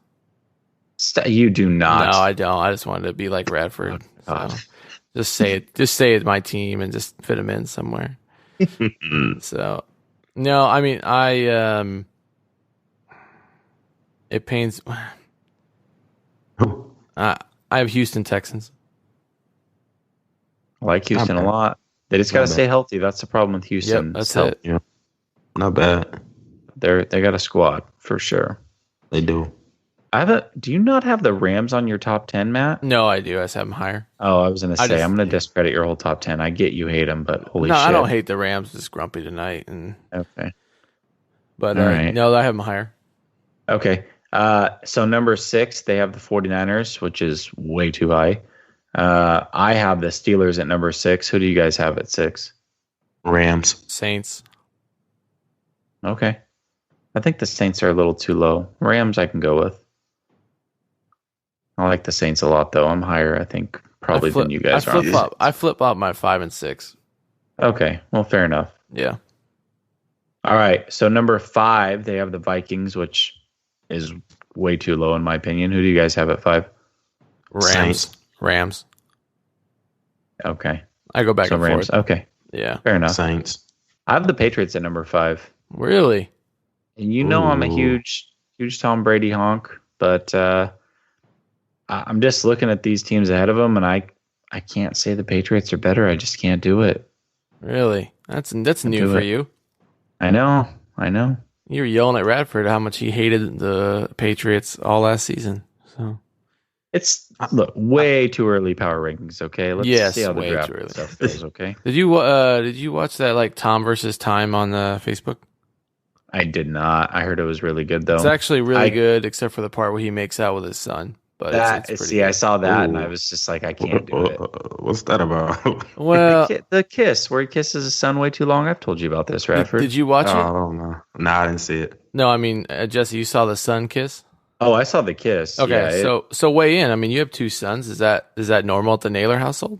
You do not. No, I don't. I just wanted to be like Radford. So just say it. Just say it's my team and just fit them in somewhere. So, no, I mean, it pains. I have Houston Texans. I like Houston a lot. They just got to stay healthy. That's the problem with Houston. Yep, that's it. Yeah, not bad. They got a squad for sure. They do. Do you not have the Rams on your top 10, Matt? No, I do. I just have them higher. Oh, I was going to say, I'm going to discredit your whole top 10. I get you hate them, but holy shit. No, I don't hate the Rams. Just grumpy tonight. Okay. But no, I have them higher. Okay. So number 6, they have the 49ers, which is way too high. I have the Steelers at number 6. Who do you guys have at 6? Rams. Saints. Okay. I think the Saints are a little too low. Rams I can go with. I like the Saints a lot, though. I'm higher, I think, probably than you guys are. I flip flop my 5 and 6. Okay. Well, fair enough. Yeah. All right. So number 5, they have the Vikings, which is way too low in my opinion. Who do you guys have at 5? Rams. Okay. I go back and Rams. forth. Okay. Yeah. Fair enough. Saints. I have the Patriots at number 5. Really? And I'm a huge Tom Brady honk, but I'm just looking at these teams ahead of them, and I can't say the Patriots are better. I just can't do it. Really? That's new for you. I know. You were yelling at Radford how much he hated the Patriots all last season. So it's way too early power rankings. Okay, let's see how the draft stuff goes. Okay. Did you watch that Tom versus Time on Facebook? I did not. I heard it was really good though. It's actually really good, except for the part where he makes out with his son. But it's pretty good. I saw that and I was just like, I can't do it. What's that about? Well, the kiss where he kisses his son way too long. I've told you about this, Radford. Did you watch it? I don't know. No, I didn't see it. No, I mean, Jesse, you saw the son kiss? Oh, I saw the kiss. Okay, yeah, so weigh in. I mean, you have 2 sons. Is that normal at the Naylor household?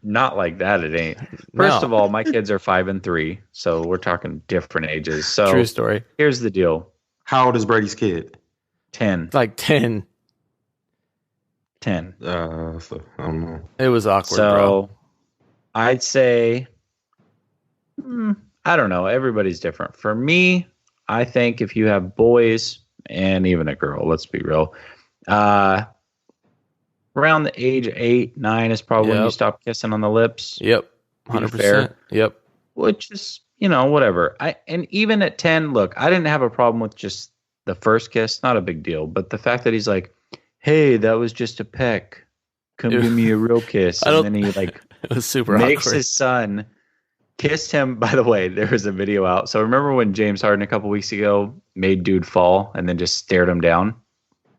Not like that. It ain't. First of all, my kids are 5 and 3, so we're talking different ages. So true story. Here's the deal. How old is Brady's kid? 10. Like 10. 10. So, I don't know. It was awkward, so, bro. I'd say, I don't know. Everybody's different. For me, I think if you have boys and even a girl, let's be real, around the age of 8, 9 is probably when you stop kissing on the lips. Yep. 100%. Yep. Which is, whatever. And even at 10, look, I didn't have a problem with just the first kiss. Not a big deal. But the fact that he's like, hey, that was just a peck. Come give me a real kiss. And then he it was super makes awkward. His son kissed him. By the way, there was a video out. So remember when James Harden a couple weeks ago made dude fall and then just stared him down?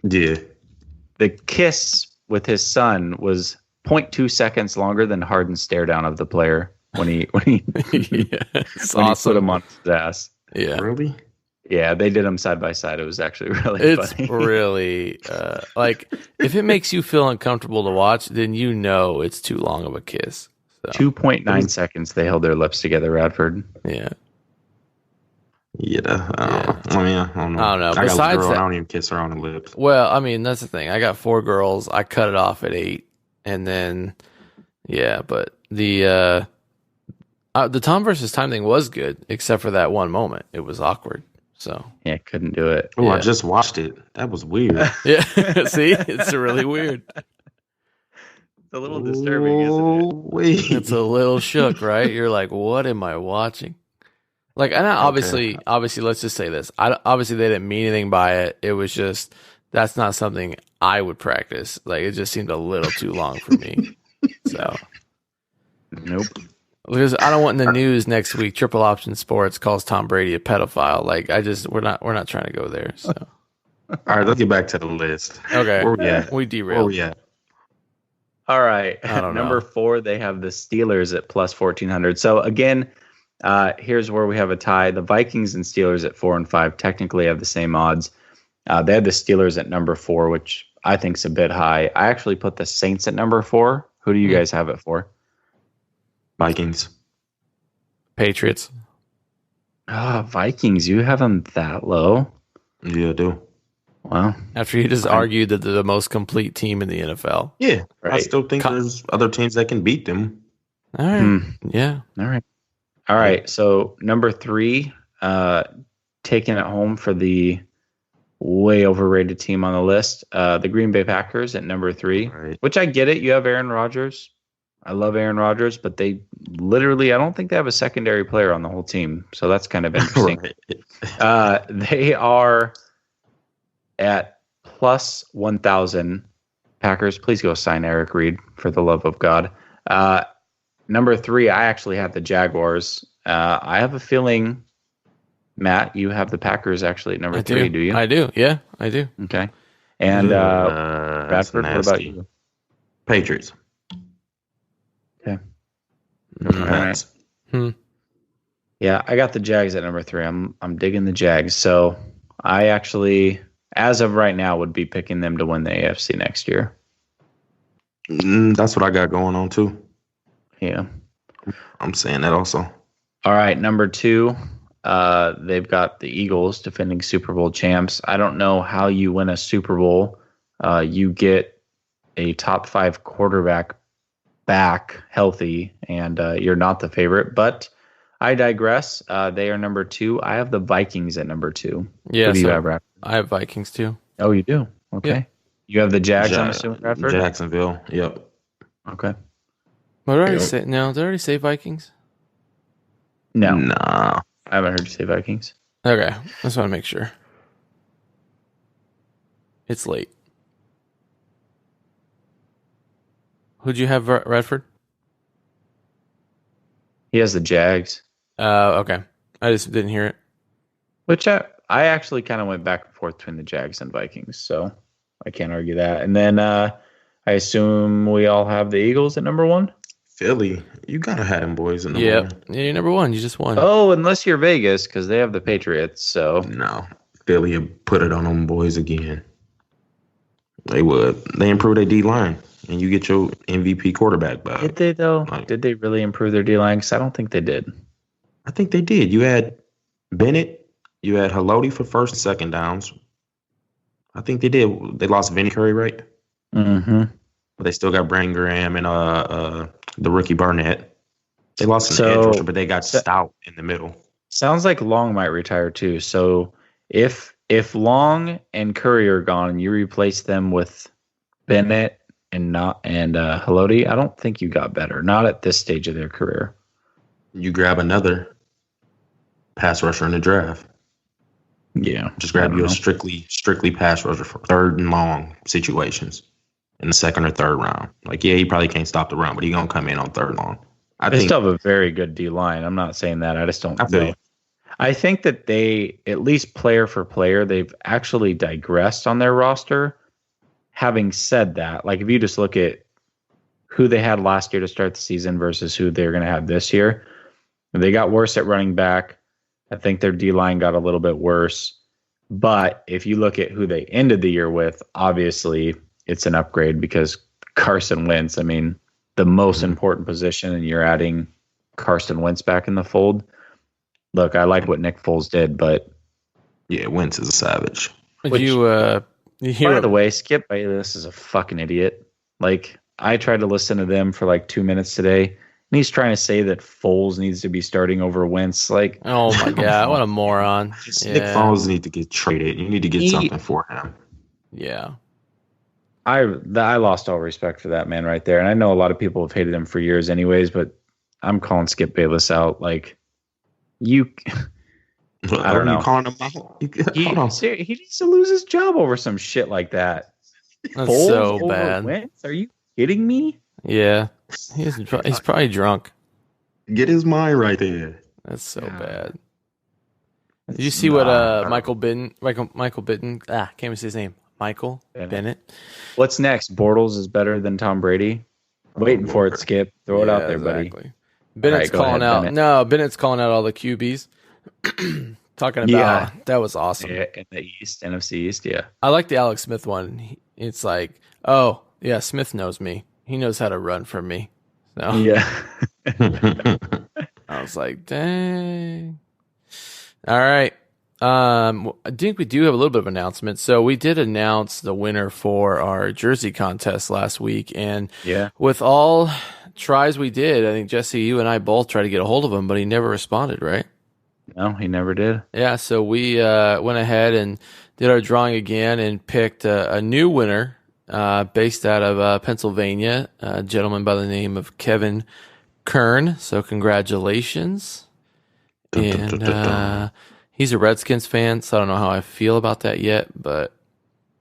Yeah. The kiss with his son was 0.2 seconds longer than Harden's stare down of the player when he put him on his ass. Yeah. Really? Yeah, they did them side by side. It was actually really funny. It's really if it makes you feel uncomfortable to watch, then it's too long of a kiss. So, 2.9 seconds they held their lips together, Radford. yeah. Yeah. I mean, I don't know. I don't know. I got a Besides girl, that- I don't even kiss her on the lips. Well, I mean, that's the thing. I got 4 girls. I cut it off at 8, and then but the Tom versus Time thing was good, except for that one moment. It was awkward. So Yeah, couldn't do it. Oh, I Yeah. just watched it. That was weird. yeah, see, it's really weird. It's a little disturbing, isn't it? It's a little shook, right? You're like, what am I watching? Like, and obviously, let's just say this. Obviously, they didn't mean anything by it. It was just that's not something I would practice. Like, it just seemed a little too long for me. So, Nope. because I don't want in the news next week. Triple Option Sports calls Tom Brady a pedophile. Like, we're not trying to go there. So, All right, let's get back to the list. okay, Where we at? we Where derailed. we at? All right. I don't know. Number 4, they have the Steelers at plus 1,400. So again, here's where we have a tie. The Vikings and Steelers at 4 and 5 technically have the same odds. They had the Steelers at number 4, which I think is a bit high. I actually put the Saints at number 4. Who do you guys have it for? Vikings. Patriots. Vikings. You have them that low? Yeah, I do. Wow. After you just argued that they're the most complete team in the NFL. Yeah, I Right. still think there's other teams that can beat them. All right. Hmm. Yeah. All right. So number 3, taking it home for the way overrated team on the list, the Green Bay Packers at number 3, Right. which I get it. You have Aaron Rodgers. I love Aaron Rodgers, but they literally, I don't think they have a secondary player on the whole team. So that's kind of interesting. Right. They are at plus 1,000. Packers, please go sign Eric Reed for the love of God. Number 3, I actually had the Jaguars. I have a feeling, Matt, you have the Packers actually at number 3, do you? I do. Yeah, I do. Okay. And That's Bradford, what about nasty. you? Patriots. Okay. Pats. Yeah, I got the Jags at number 3. I'm digging the Jags. So I actually, as of right now, would be picking them to win the AFC next year. That's what I got going on too. Yeah. I'm saying that also. All right, number 2, they've got the Eagles, defending Super Bowl champs. I don't know how you win a Super Bowl. You get a top 5 quarterback back healthy, and you're not the favorite. But I digress. They are number 2. I have the Vikings at number 2. Yeah. Who do you so have, Radford? I have Vikings too. Oh, you do? Okay. Yeah. You have the Jags, I'm assuming, Radford? Jacksonville. Yep. Okay. What did I already Yep. say? No, did I already say Vikings? No, Nah. I haven't heard you say Vikings. Okay. I just want to make sure. It's late. Who'd you have, Redford? He has the Jags, Okay. I just didn't hear it. which I actually kind of went back and forth between the Jags and Vikings, so I can't argue that. And then I assume we all have the Eagles at number 1? Philly. You gotta have them boys in the Yeah. Yeah, you're number 1. You just won. Oh, unless you're Vegas, because they have the Patriots, so... No. Philly would put it on them boys again. They would. They improve their D line, and you get your MVP quarterback back. Did they, though? Like- Did they really improve their D-line? Because I don't think they did. I think they did. You had Bennett, you had Haloti for first and second downs. I think they did. They lost Vinny Curry, right? Mm-hmm. But they still got Brandon Graham and the rookie Barnett. They lost an So- edge rusher, but they got stout in the middle. Sounds like Long might retire, too. So if Long and Curry are gone, you replace them with Bennett and Haloti, I don't think you got better. Not at this stage of their career. You grab another pass rusher in the draft. Yeah. Just grab I you don't a know. strictly pass rusher for third and long situations in the second or third round. Like, yeah, he probably can't stop the run, but he's gonna come in on third and long. I They think still have a very good D line. I'm not saying that. I just don't I feel know. you. I think that they, at least player for player, they've actually digressed on their roster. Having said that, like if you just look at who they had last year to start the season versus who they're going to have this year, they got worse at running back. I think their D line got a little bit worse. But if you look at who they ended the year with, obviously it's an upgrade because Carson Wentz, I mean, the most important position and you're adding Carson Wentz back in the fold. Look, I like what Nick Foles did, but Yeah, Wentz is a savage. Would you hear by the way, Skip Bayless is a fucking idiot. Like, I tried to listen to them for like 2 minutes today, and he's trying to say that Foles needs to be starting over Wentz. Like, Oh my god, what a moron! Nick Foles need to get traded. You need to get something for him. Yeah. I lost all respect for that man right there, and I know a lot of people have hated him for years, anyways. But I'm calling Skip Bayless out. Like, you, I don't know. You calling him out? He needs to lose his job over some shit like that. That's Foles so over bad. Wentz? Are you kidding me? Yeah, he's probably drunk. Get his mind right there. That's so Yeah. bad. Did you see what Michael Bitten? Can't even say his name. Michael Bennett. What's next? Bortles is better than Tom Brady. Waiting for it, Skip. Throw it out there, buddy. Bennett's go calling ahead, out. Bennett. No, Bennett's calling out all the QBs. Talking about that was awesome. Yeah, in the East, NFC East, yeah. I like the Alex Smith one. It's like, oh yeah, Smith knows me. He knows how to run from me. So Yeah. I was like, dang. All right. I think we do have a little bit of announcement. So we did announce the winner for our jersey contest last week, and Yeah. with all tries we did, I think Jesse, you and I both tried to get a hold of him, but he never responded, right? No, he never did. Yeah, so we went ahead and did our drawing again and picked a new winner based out of Pennsylvania, a gentleman by the name of Kevin Kern. So congratulations. And he's a Redskins fan, so I don't know how I feel about that yet, but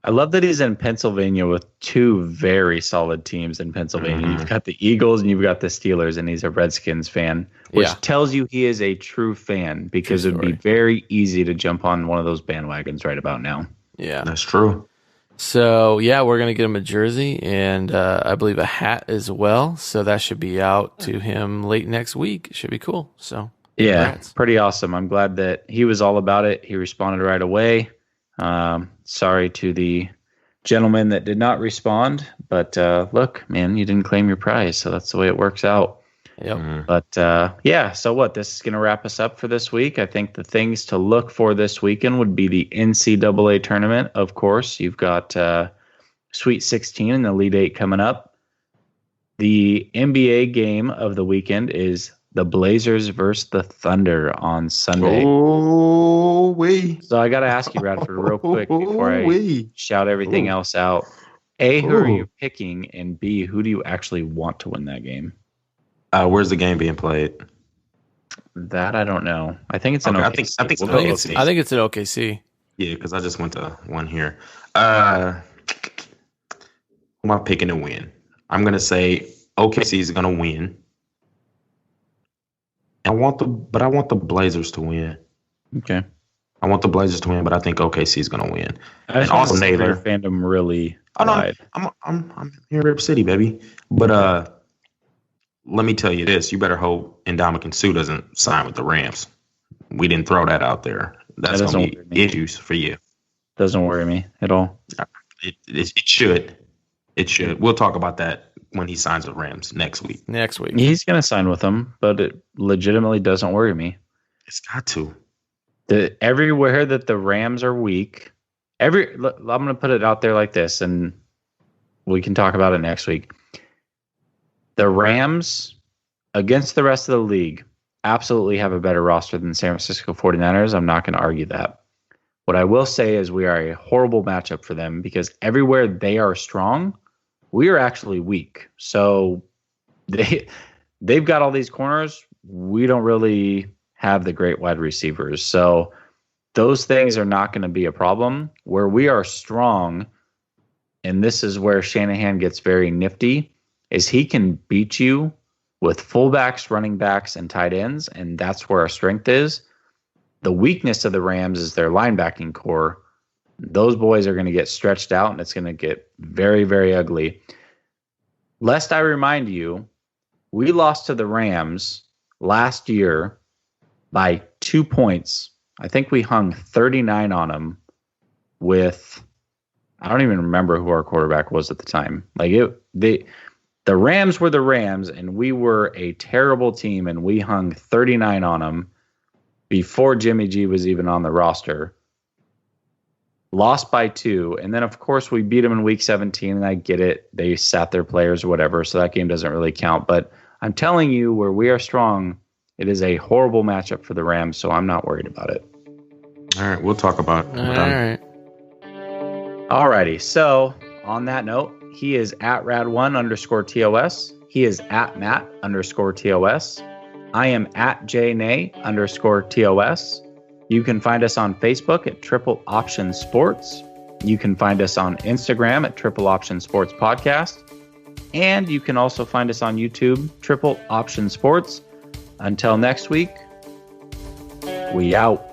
I love that he's in Pennsylvania with two very solid teams in Pennsylvania. You've got the Eagles and you've got the Steelers, and he's a Redskins fan, which tells you he is a true fan, because it would be very easy to jump on one of those bandwagons right about now. yeah. That's true. So, yeah, we're going to get him a jersey and I believe a hat as well. So that should be out to him late next week. It should be cool. So, Yeah, congrats. pretty awesome. I'm glad that he was all about it. He responded right away. Sorry to the gentleman that did not respond, but look, man, you didn't claim your prize, so that's the way it works out. Yep. But yeah, so what? This is going to wrap us up for this week. I think the things to look for this weekend would be the NCAA tournament. Of course, you've got Sweet 16 and the Elite 8 coming up. The NBA game of the weekend is the Blazers versus the Thunder on Sunday. Oh, wait. So I got to ask you, Radford, real quick before I shout everything else out. A, who are you picking? And B, who do you actually want to win that game? Where's the game being played? That I don't know. I think it's an Okay, OKC. I think We'll so. go I think it's an OKC. Yeah, because I just went to one here. Who am I picking to win? I'm going to say OKC is going to win. I want the Blazers to win. Okay. I want the Blazers to win, but I think OKC is going to win. I just And want also to see Naylor. your fandom really Oh, no, wide. I'm here in Rip City, baby. But let me tell you this: you better hope Ndamukong Suh doesn't sign with the Rams. We didn't throw that out there. That's That doesn't going to worry be me. issues for you. Doesn't worry me at all. It should. It should. We'll talk about that when he signs with Rams next week. Next week. He's going to sign with them, but it legitimately doesn't worry me. It's got to. Everywhere that the Rams are weak, I'm going to put it out there like this, and we can talk about it next week. The Rams, against the rest of the league, absolutely have a better roster than the San Francisco 49ers. I'm not going to argue that. What I will say is we are a horrible matchup for them, because everywhere they are strong, we are actually weak. So they've got all these corners. We don't really have the great wide receivers. So those things are not going to be a problem. Where we are strong, and this is where Shanahan gets very nifty, is he can beat you with fullbacks, running backs, and tight ends, and that's where our strength is. The weakness of the Rams is their linebacking core. Those boys are going to get stretched out, and it's going to get very, very ugly. Lest I remind you, we lost to the Rams last year by 2 points. I think we hung 39 on them with, I don't even remember who our quarterback was at the time. The Rams were the Rams, and we were a terrible team, and we hung 39 on them before Jimmy G was even on the roster. Lost by 2, and then, of course, we beat them in Week 17, and I get it. They sat their players or whatever, so that game doesn't really count. But I'm telling you, where we are strong, it is a horrible matchup for the Rams, so I'm not worried about it. All right, we'll talk about it. All right. All righty, so on that note, he is at Rad1_TOS. He is at Matt_TOS. I am at JNay_TOS. You can find us on Facebook at Triple Option Sports. You can find us on Instagram at Triple Option Sports Podcast. And you can also find us on YouTube, Triple Option Sports. Until next week, we out.